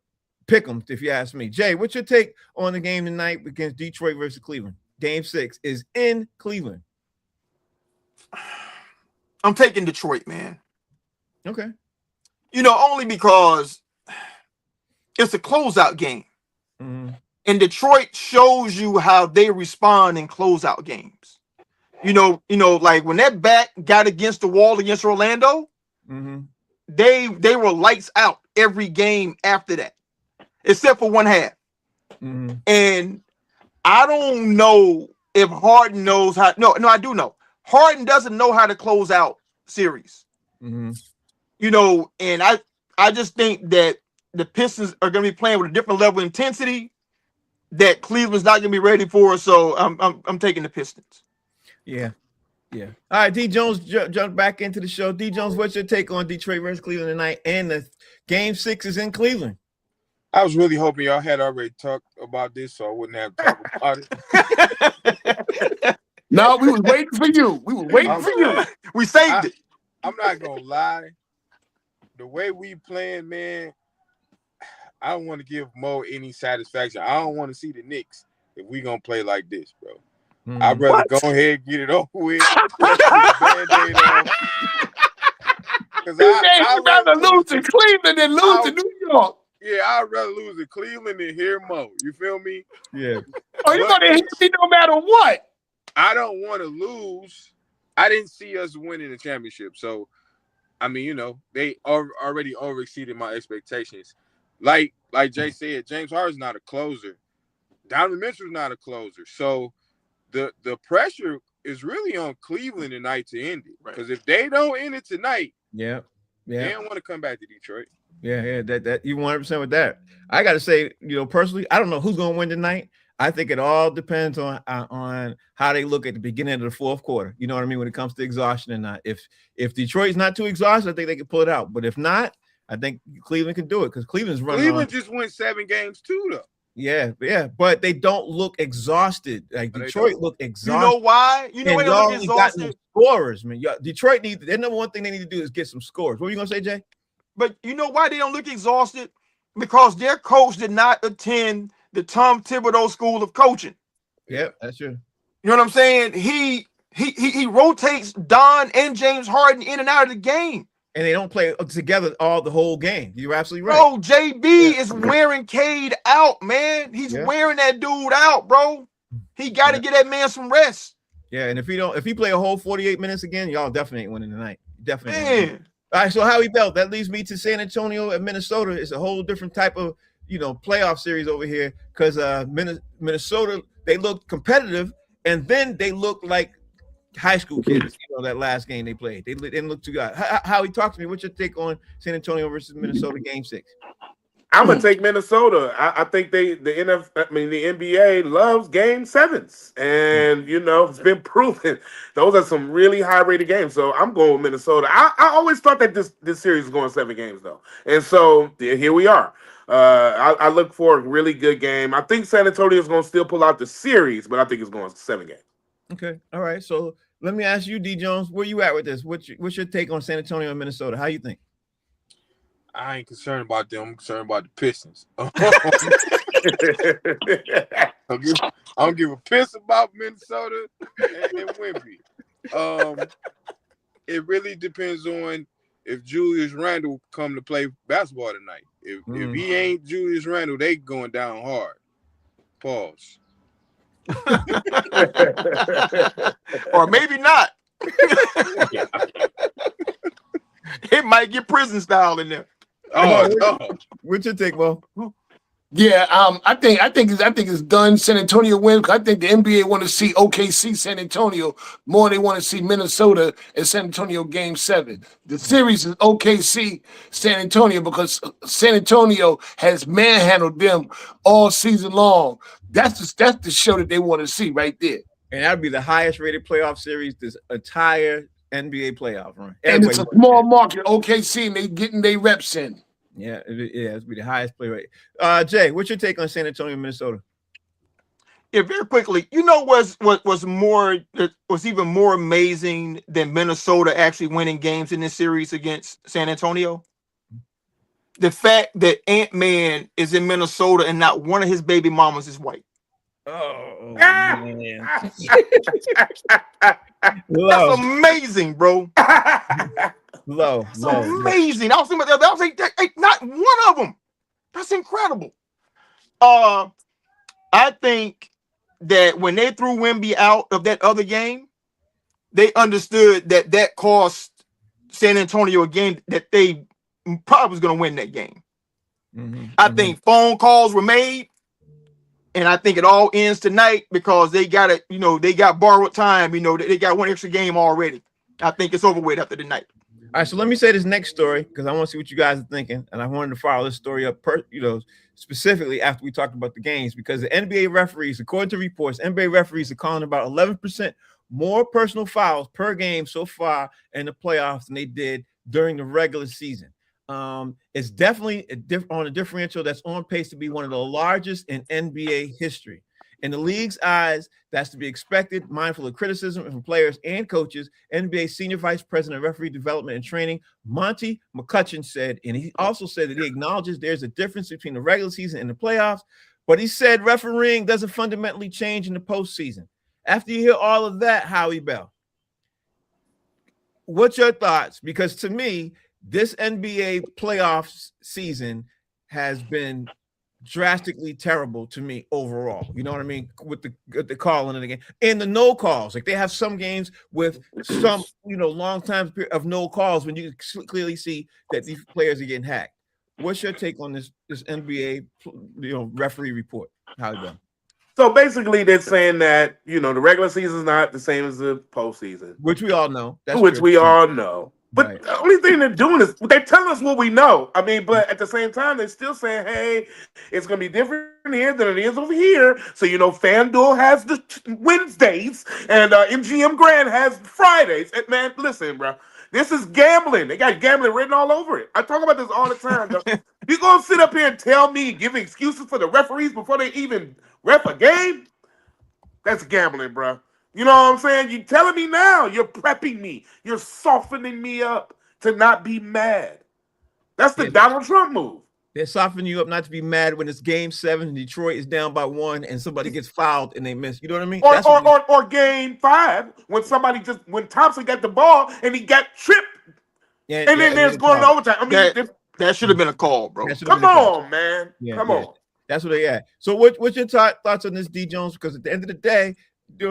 pick'ems, if you ask me. Jay, what's your take on the game tonight against Detroit versus Cleveland? Game 6 is in Cleveland. I'm taking Detroit, man. Okay. You know, only because it's a closeout game. Mm-hmm. And Detroit shows you how they respond in closeout games. You know, like when that back got against the wall against Orlando, mm-hmm. they were lights out every game after that, except for one half. Mm-hmm. And I don't know if Harden knows how. No, I do know. Harden doesn't know how to close out series. Mm-hmm. You know, and I just think that the Pistons are going to be playing with a different level of intensity that Cleveland's not going to be ready for. So I'm taking the Pistons. Yeah. All right, D Jones jumped back into the show. D Jones, what's your take on Detroit versus Cleveland tonight? And the game 6 is in Cleveland. I was really hoping y'all had already talked about this, so I wouldn't have to talk about it. No, we was waiting for you. We saved it. I'm not gonna lie. The way we playing, man, I don't want to give Mo any satisfaction. I don't want to see the Knicks if we gonna play like this, bro. Mm-hmm. I'd rather go ahead and get it over with. Band-Aid on. I'd rather lose to Cleveland than lose to New York. Yeah, I'd rather lose to Cleveland than hear Mo. You feel me? Yeah. Oh, you're gonna hit me no matter what. I don't want to lose. I didn't see us winning the championship, so I mean, you know, they already overexceeded my expectations. Like Jay said, James Harden's not a closer. Donovan Mitchell's not a closer. So the pressure is really on Cleveland tonight to end it. Because if they don't end it tonight, they don't want to come back to Detroit. Yeah, that you 100% with that. I got to say, you know, personally, I don't know who's going to win tonight. I think it all depends on how they look at the beginning of the fourth quarter. You know what I mean? When it comes to exhaustion or not. If Detroit's not too exhausted, I think they can pull it out. But if not, I think Cleveland can do it because Cleveland's running. Cleveland just won 7 games too, though. Yeah, but they don't look exhausted. Like Detroit look exhausted. You know why? You know why they look exhausted? Scorers, man. Detroit needs. Their number one thing they need to do is get some scores. What were you gonna say, Jay? But you know why they don't look exhausted? Because their coach did not attend the Tom Thibodeau School of Coaching. Yeah, that's true. You know what I'm saying? He rotates Don and James Harden in and out of the game. And they don't play together the whole game. You're absolutely right. Bro, JB is wearing Cade out, man. He's wearing that dude out, bro. He got to get that man some rest. Yeah, and if he play a whole 48 minutes again, y'all definitely ain't winning tonight. Definitely. Man. All right, so Howie Belt, that leads me to San Antonio and Minnesota. It's a whole different type of, playoff series over here because Minnesota, they look competitive, and then they look like high school kids, that last game they played. They didn't look too good. Howie, talk to me. What's your take on San Antonio versus Minnesota game 6? I'm gonna take Minnesota. I think the NBA loves game 7s, and it's been proven. Those are some really high rated games. So I'm going with Minnesota. I always thought that this series was going 7 games though, and so here we are. I look for a really good game. I think San Antonio is going to still pull out the series, but I think it's going 7 games. Okay, all right. So let me ask you, D Jones, where you at with this? What's your take on San Antonio and Minnesota? How you think? I ain't concerned about them. I'm concerned about the Pistons. I don't give a piss about Minnesota and Wemby. It really depends on if Julius Randle come to play basketball tonight. If he ain't Julius Randle, they going down hard. Pause. Or maybe not. It might get prison style in there. What's your take, Mo? Yeah, I think it's done. San Antonio wins. I think the NBA want to see OKC San Antonio more than they want to see Minnesota and San Antonio Game 7. The series is OKC San Antonio because San Antonio has manhandled them all season long. That's the show that they want to see right there. And that'd be the highest rated playoff series this entire NBA playoff run. And it's a small market, OKC, and they getting their reps in. Yeah, it'd be the highest play rate. Jay, what's your take on San Antonio, Minnesota? Yeah, very quickly. You know was even more amazing than Minnesota actually winning games in this series against San Antonio? The fact that Ant-Man is in Minnesota and not one of his baby mamas is white. Oh man. That's amazing, bro. That's amazing. I was thinking about that. I was like, not one of them. That's incredible. I think that when they threw Wemby out of that other game, they understood that cost San Antonio a game that they probably was going to win that game. I think phone calls were made, and I think it all ends tonight because they got it. They got borrowed time. They got one extra game already. I think it's over with after the night. All right, so let me say this next story because I want to see what you guys are thinking, and I wanted to follow this story up, specifically after we talked about the games because the NBA referees, according to reports, NBA referees are calling about 11% more personal fouls per game so far in the playoffs than they did during the regular season. It's definitely on a differential that's on pace to be one of the largest in NBA history. In the league's eyes, that's to be expected, mindful of criticism from players and coaches. NBA Senior Vice President of Referee Development and Training, Monty McCutcheon said, and he also said that he acknowledges there's a difference between the regular season and the playoffs, but he said refereeing doesn't fundamentally change in the postseason. After you hear all of that, Howie Bell, what's your thoughts? Because to me, this NBA playoff season has been drastically terrible to me overall. You know what I mean? With the calling of the game and the no calls. Like they have some games with some, long time of no calls when you clearly see that these players are getting hacked. What's your take on this NBA, referee report? How you doing? So basically, they're saying that the regular season is not the same as the postseason, which we all know. We all know. But the only thing they're doing is they're telling us what we know. I mean, but at the same time, they're still saying, hey, it's going to be different here than it is over here. So, FanDuel has the Wednesdays and MGM Grand has Fridays. And man, listen, bro, this is gambling. They got gambling written all over it. I talk about this all the time. You going to sit up here and tell me, give excuses for the referees before they even ref a game? That's gambling, bro. You know what I'm saying? You're telling me now. You're prepping me. You're softening me up to not be mad. That's the Donald Trump move. They're softening you up not to be mad when it's game 7 and Detroit is down by 1 and somebody gets fouled and they miss. You know what I mean? Or game 5 when Thompson got the ball and he got tripped. And then there's going to overtime. I mean, that should have been a call, bro. Come on, man. Come on. That's what they at. So what's your thoughts on this, D Jones? Because at the end of the day,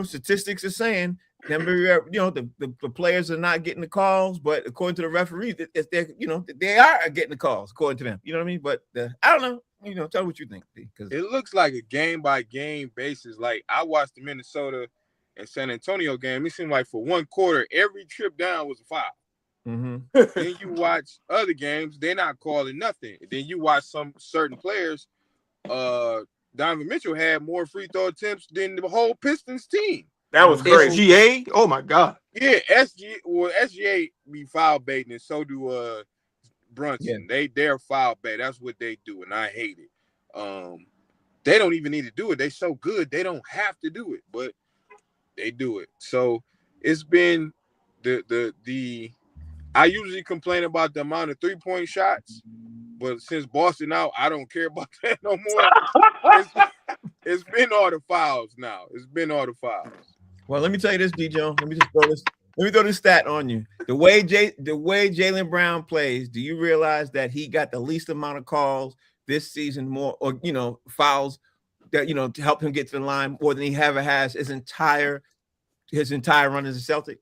statistics are saying the players are not getting the calls, but according to the referees, they are getting the calls according to them. You know what I mean? But I don't know. Tell me what you think. Because it looks like a game by game basis. Like I watched the Minnesota and San Antonio game. It seemed like for one quarter, every trip down was a foul. Then you watch other games, they're not calling nothing. Then you watch some certain players. Donovan Mitchell had more free throw attempts than the whole Pistons team. That was crazy. SGA? Oh my God. Yeah, SGA be foul baiting, and so do Brunson. Yeah. They're foul bait. That's what they do, and I hate it. They don't even need to do it. They're so good, they don't have to do it, but they do it. So it's been the I usually complain about the amount of 3-point shots, but since Boston out, I don't care about that no more. It's been all the fouls now. It's been all the fouls. Well, let me tell you this, D. Jones. Let me throw this stat on you. The way Jaylen Brown plays, do you realize that he got the least amount of calls this season, more, or fouls that to help him get to the line more than he ever has his entire run as a Celtic?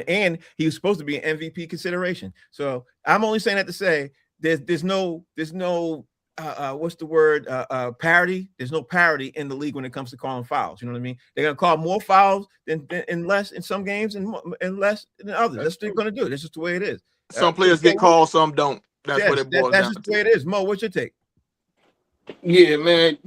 And he was supposed to be an MVP consideration. So I'm only saying that to say there's no what's the word, parity. There's no parity in the league when it comes to calling fouls. You know what I mean? They're gonna call more fouls than less in some games and less than others. That's what they're gonna do. That's just the way it is. Some players get called, some don't. That's what it boils down That's just the way it is. Mo, what's your take? Yeah, man.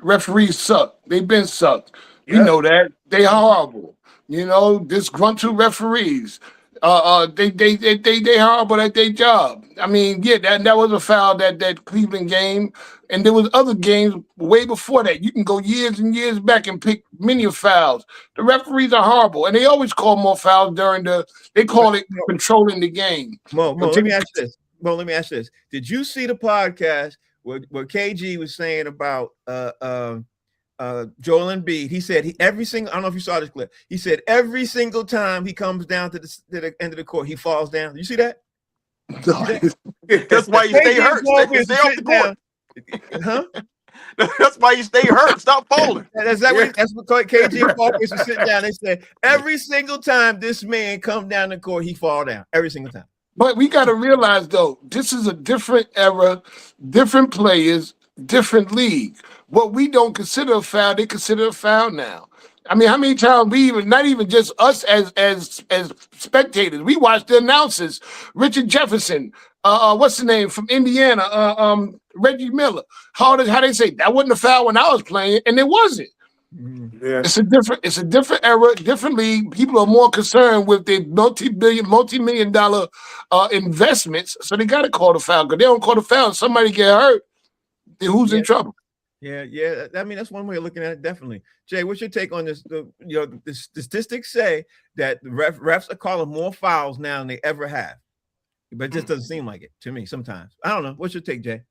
Referees suck. They've been sucked. Yeah. We know that. They horrible. Disgruntled referees. They horrible at their job. I mean, yeah, that was a foul, that Cleveland game, and there was other games way before that. You can go years and years back and pick many fouls. The referees are horrible, and they always call more fouls they call it controlling the game. Mo, let me ask you this. Did you see the podcast where KG was saying about Joel Embiid? He said I don't know if you saw this clip. He said every single time he comes down to the end of the court, he falls down. You see that? That's why you stay hurt. Stay off the court. Huh? That's why you stay hurt. Stop falling. That's what KG and Paul was sitting down. They said every single time this man come down the court, he fall down. Every single time. But we got to realize, though, this is a different era, different players, different league. What we don't consider a foul, they consider a foul now. I mean, how many times not even just us as spectators, we watch the announcers. Richard Jefferson, what's the name from Indiana? Reggie Miller. How they say that wasn't a foul when I was playing, and it wasn't. Yeah. It's a different era, different league. People are more concerned with their multi-million dollar investments, so they got to call the foul. Because they don't call the foul, somebody get hurt, then who's in trouble? Yeah. I mean, that's one way of looking at it, definitely. Jay, what's your take on this? The statistics say that the refs are calling more fouls now than they ever have, but it just doesn't seem like it to me sometimes. I don't know. What's your take, Jay?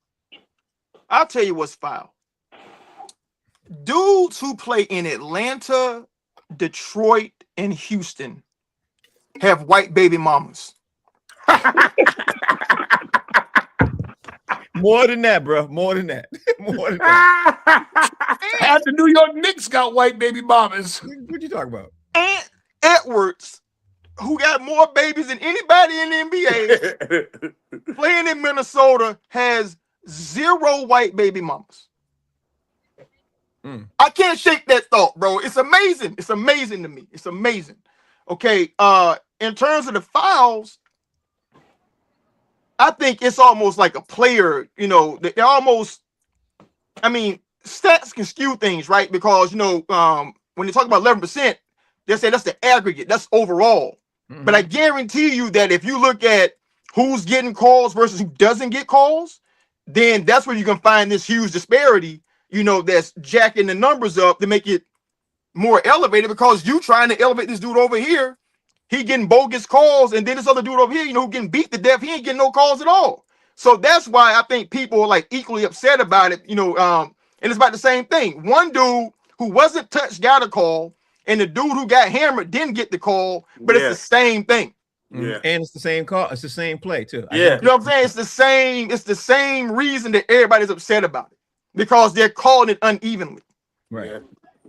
I'll tell you what's foul. Dudes who play in Atlanta, Detroit, and Houston have white baby mamas. More than that, bro. More than that. Half the New York Knicks got white baby mamas. What you talking about? And Edwards, who got more babies than anybody in the NBA, playing in Minnesota, has 0 white baby mamas. I can't shake that thought, bro. It's amazing. It's amazing to me. It's amazing. Okay. In terms of the fouls, I think it's almost like a player, they're almost, stats can skew things, right? Because, when they talk about 11%, they say that's the aggregate, that's overall. Mm-hmm. But I guarantee you that if you look at who's getting calls versus who doesn't get calls, then that's where you can find this huge disparity, that's jacking the numbers up to make it more elevated, because you trying to elevate this dude over here. He getting bogus calls, and then this other dude over here, who getting beat to death, he ain't getting no calls at all. So that's why I think people are like equally upset about it, and it's about the same thing. One dude who wasn't touched got a call, and the dude who got hammered didn't get the call, but it's the same thing. Yeah. And it's the same call, it's the same play too. Yeah. You know what I'm saying? It's the same reason that everybody's upset about it, because they're calling it unevenly. Right. Yeah.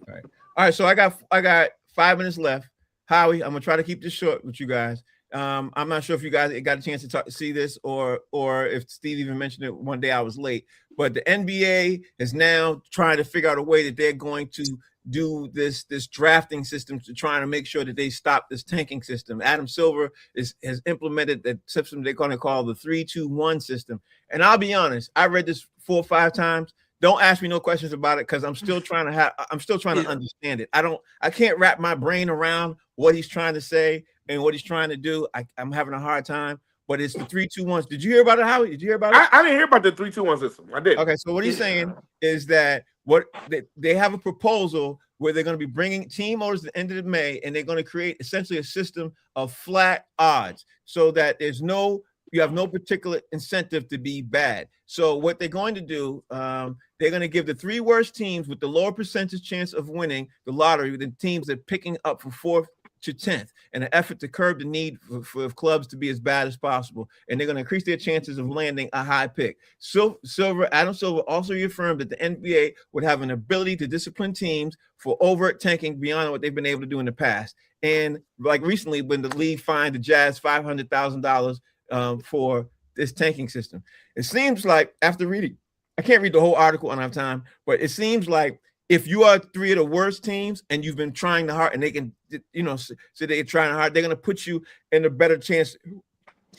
Right. All right. So I got 5 minutes left. Howie, I'm gonna try to keep this short with you guys. I'm not sure if you guys got a chance to see this, or if Steve even mentioned it one day. I was late, but the NBA is now trying to figure out a way that they're going to do this drafting system to try to make sure that they stop this tanking system. Adam Silver has implemented the system they're going to call the 3-2-1 system. And I'll be honest, I read this 4 or 5 times. Don't ask me no questions about it, because I'm still trying to understand it. I can't wrap my brain around what he's trying to say and what he's trying to do. I'm having a hard time, but it's the 3-2-1s. Did you hear about it, Howie? Did you hear about it? I didn't hear about the 3-2-1 system. I did. Okay, so what he's saying is that what they have a proposal where they're going to be bringing team owners at the end of May, and they're going to create essentially a system of flat odds so that you have no particular incentive to be bad. So what they're going to do, they're going to give the 3 worst teams with the lower percentage chance of winning the lottery, the teams that are picking up from 4th to 10th, in an effort to curb the need for clubs to be as bad as possible. And they're going to increase their chances of landing a high pick. Adam Silver also reaffirmed that the NBA would have an ability to discipline teams for overt tanking beyond what they've been able to do in the past. And like recently, when the league fined the Jazz $500,000 for this tanking system, it seems like, after reading, I can't read the whole article, I don't have time, but it seems like if you are 3 of the worst teams and you've been trying the hard, and they can, so they're trying hard, they're going to put you in a better chance,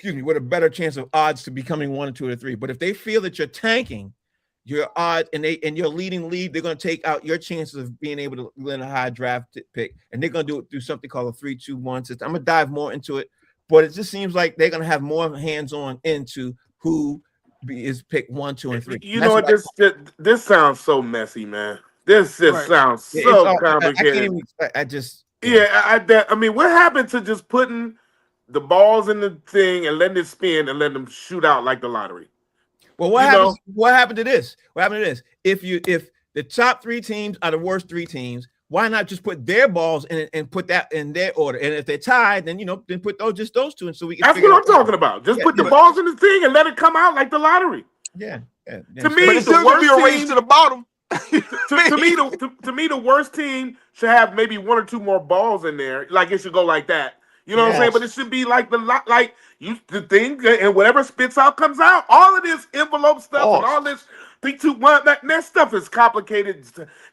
with a better chance of odds to becoming 1 or 2 or 3. But if they feel that you're tanking your odds and you're leading lead, they're going to take out your chances of being able to win a high draft pick. And they're going to do it through something called a 3-2-1 system. I'm going to dive more into it, but it just seems like they're going to have more hands-on into who is picked 1, 2, and 3. You know what? This sounds so messy, man. This just sounds so complicated. I mean, what happened to just putting the balls in the thing and letting it spin and letting them shoot out like the lottery? Well, what happened to this? If the top 3 teams are the worst 3 teams, why not just put their balls in and put that in their order? And if they're tied, then then put those two, and so we can. That's what I'm talking about. Just put the balls in the thing and let it come out like the lottery. Yeah. To me, but it's still gonna be a race to the bottom. to me, the worst team should have maybe 1 or 2 more balls in there. Like it should go like that. You know what I'm saying? But it should be like the thing, and whatever spits out comes out. All of this envelope stuff and all this 3, 2, 1, that stuff is complicated.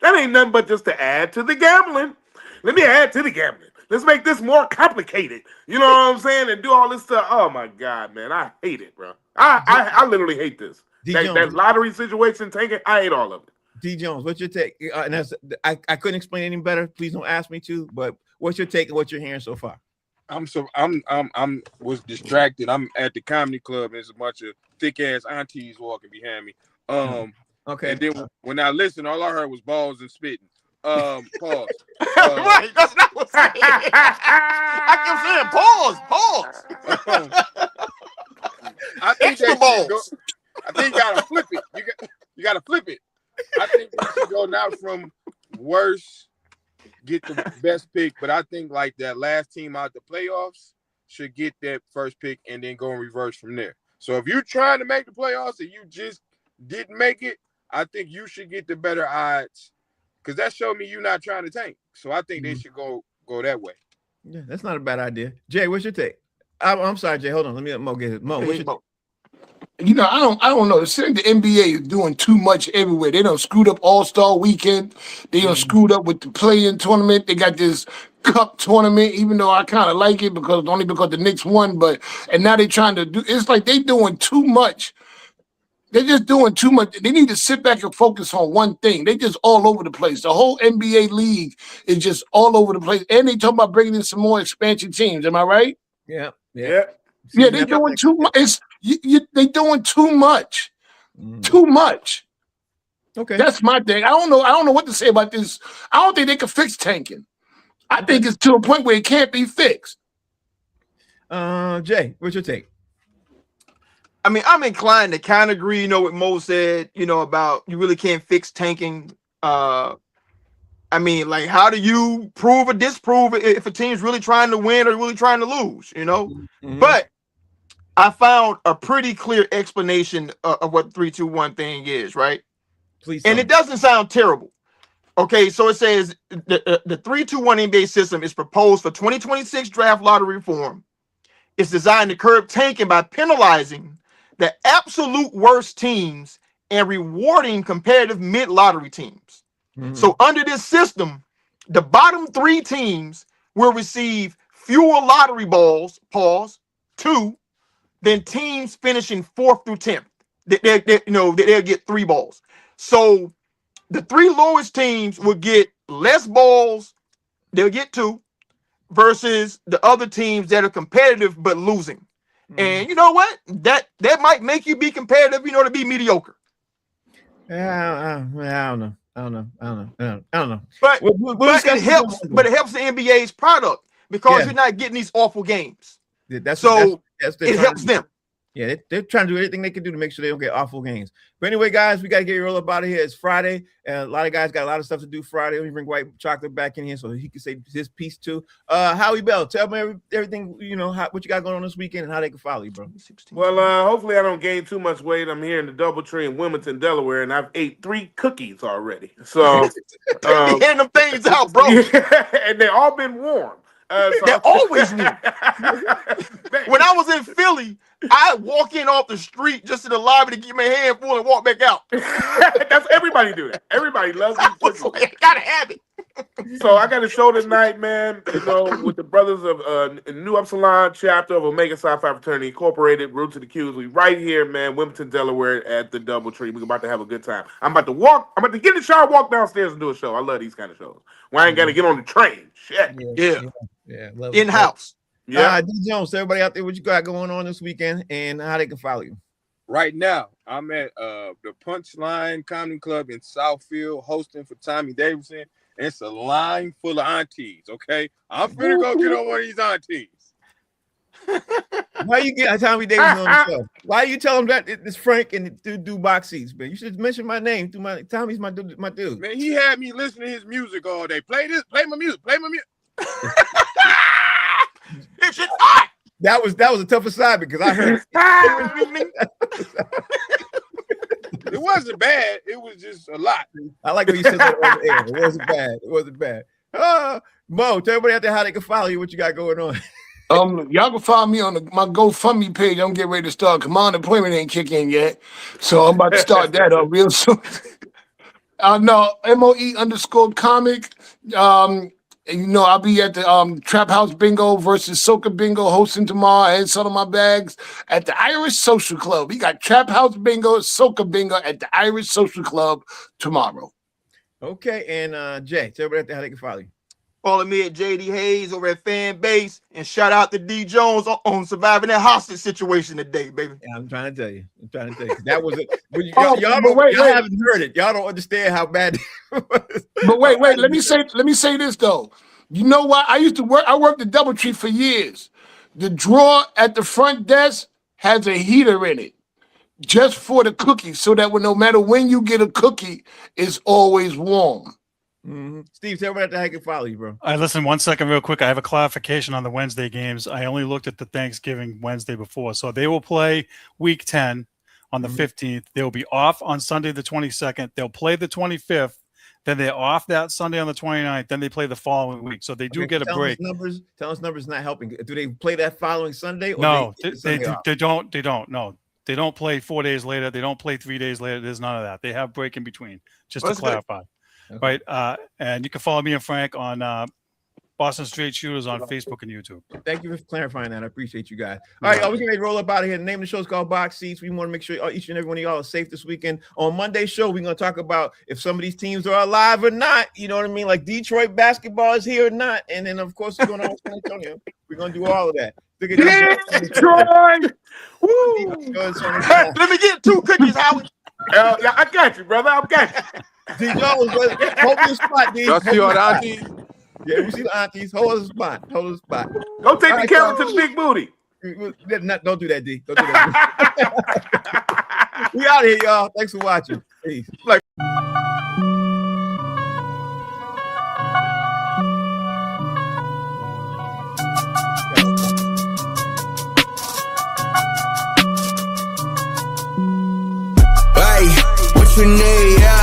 That ain't nothing but just to add to the gambling. Let me add to the gambling. Let's make this more complicated. You know what I'm saying? And do all this stuff. Oh my God, man, I hate it, bro. I literally hate this. That lottery situation, take it. I hate all of it. D. Jones, what's your take? And I couldn't explain any better. Please don't ask me to. But what's your take and what you're hearing so far? I'm was distracted. I'm at the comedy club and there's a bunch of thick ass aunties walking behind me. Okay. And then when I listened, all I heard was balls and spitting. Pause. Right, that's not what I kept saying. Pause. I think Extra balls. I think you gotta flip it. You gotta flip it. I think we should go now from worst, get the best pick, but I think like that last team out the playoffs should get that first pick and then go in reverse from there. So if you're trying to make the playoffs and you just didn't make it, I think you should get the better odds because that showed me you're not trying to tank. So I think they should go that way. Yeah, that's not a bad idea. Jay, what's your take? I'm sorry, Jay. Hold on. Let me let Mo get it. Mo, what's your take? I don't know. It seems the NBA is doing too much everywhere. They done screwed up All-Star Weekend. They done screwed up with the play-in tournament. They got this cup tournament, even though I kind of like it because the Knicks won. And now they're trying to do. It's like they doing too much. They're just doing too much. They need to sit back and focus on one thing. They just all over the place. The whole NBA league is just all over the place. And they talking about bringing in some more expansion teams. Am I right? Yeah. Yeah, they're doing too much. They doing too much. Too much. Okay. That's my thing. I don't know what to say about this. I don't think they can fix tanking. I think it's to a point where it can't be fixed. Jay, what's your take? I mean, I'm inclined to kind of agree, what Mo said, about you really can't fix tanking. I mean, like, how do you prove or disprove it if a team's really trying to win or really trying to lose, But I found a pretty clear explanation of what 3-2-1 thing is, right? Please. And it doesn't sound terrible. Okay, so it says the 3-2-1 NBA system is proposed for 2026 draft lottery reform. It's designed to curb tanking by penalizing the absolute worst teams and rewarding competitive mid-lottery teams. So under this system, the bottom 3 teams will receive fewer lottery balls, 2, than teams finishing 4th through 10th. They'll get 3 balls. So the 3 lowest teams will get less balls. They'll get 2 versus the other teams that are competitive but losing. And you know what? That might make you be competitive, to be mediocre. Yeah, I don't know. I don't know. But We'll but discuss it helps. this But it helps the NBA's product because Yeah. you're not getting these awful games. That's So that's it helps them. Yeah, they're trying to do everything they can do to make sure they don't get awful games. But anyway, guys, we got to get roll up out of here. It's Friday, and a lot of guys got a lot of stuff to do Friday. Let me bring White Chocolate back in here so he can say his piece too. Howie Bell, tell me everything, you know, what you got going on this weekend and how they can follow you, bro. Well, hopefully I don't gain too much weight. I'm here in the DoubleTree in Wilmington, Delaware, and I've ate 3 cookies already. So handing them things out, bro. and they all been warm. They're always warm. When I was in Philly, I walk in off the street just to the lobby to get my hand full and walk back out. That's everybody do that. Everybody loves I these was cookies. like, I gotta have it. So I got a show tonight, man. You know, with the brothers of New Upsilon chapter of Omega Psi Phi Fraternity Incorporated, Root to the Q's. We right here, man, Wilmington, Delaware, at the DoubleTree. We're about to have a good time. I'm about to get in the shower, walk downstairs, and do a show. I love these kind of shows. Well, I ain't got to get on the train. Shit. Yeah. Love In house. Yeah. D Jones, everybody out there, what you got going on this weekend and how they can follow you? Right now, I'm at the Punchline Comedy Club in Southfield hosting for Tommy Davidson. And it's a line full of aunties, okay? I'm finna go get on one of these aunties. Why you get Tommy Davidson on the show? Why you tell him that it's Frank and do box seats, man? You should mention my name. Tommy's my dude. Man, he had me listening to his music all day. Play my music. It's just hot. That was a tough aside because I heard It wasn't bad. It was just a lot. I like when you said that on the air. It wasn't bad. Mo, tell everybody out there how they can follow you, what you got going on. Y'all can find me on my GoFundMe page. I'm getting ready to start. Come on, unemployment ain't kicking in yet, so I'm about to start that up real soon. No, MOE_comic. And, you know, I'll be at the Trap House Bingo versus Soca Bingo hosting tomorrow and selling my bags at the Irish Social Club. We got Trap House Bingo, Soca Bingo at the Irish Social Club tomorrow. Okay, and Jay, tell everybody out there how they can follow you. Follow me at JD Hayes over at Fan Base, and shout out to D Jones on surviving that hostage situation today, baby. Yeah, I'm trying to tell you. That was it. But Oh, y'all but wait. haven't heard it. Y'all don't understand how bad it was. But wait, let me say this though. You know what? I worked at DoubleTree for years. The drawer at the front desk has a heater in it just for the cookies, so that no matter when you get a cookie, it's always warm. Mm-hmm. Steve, tell everybody how they can follow you, bro. I listen 1 second real quick. I have a clarification on the Wednesday games. I only looked at the Thanksgiving Wednesday before. So they will play week 10 on the 15th. They will be off on Sunday the 22nd. They'll play the 25th. Then they're off that Sunday on the 29th. Then they play the following week. So they do get a break. Tell us numbers not helping. Do they play that following Sunday? Or No, they don't. No, they don't play 4 days later. They don't play 3 days later. There's none of that. They have break in between, just to clarify. Okay. Right. And you can follow me and Frank on Boston Straight Shooters on Facebook and YouTube. Thank you for clarifying that. I appreciate you guys. All right, y'all, we're going to roll up out of here. The name of the show is called Box Seats. We want to make sure each and every one of y'all are safe this weekend. On Monday's show, we're going to talk about if some of these teams are alive or not. You know what I mean? Like Detroit basketball is here or not. And then, of course, we're going to San Antonio. We're going to do all of that. Detroit! Woo! Let me get 2 cookies, Howard. Yeah, I got you, brother. I got you. D. Jones, hold your spot, D. Y'all see all the aunties? Yeah, we see the aunties. Hold us a spot. Go take the camera to the big booty. Don't do that, D. Don't do that. We out of here, y'all. Thanks for watching. Peace. Hey, what you need, yeah?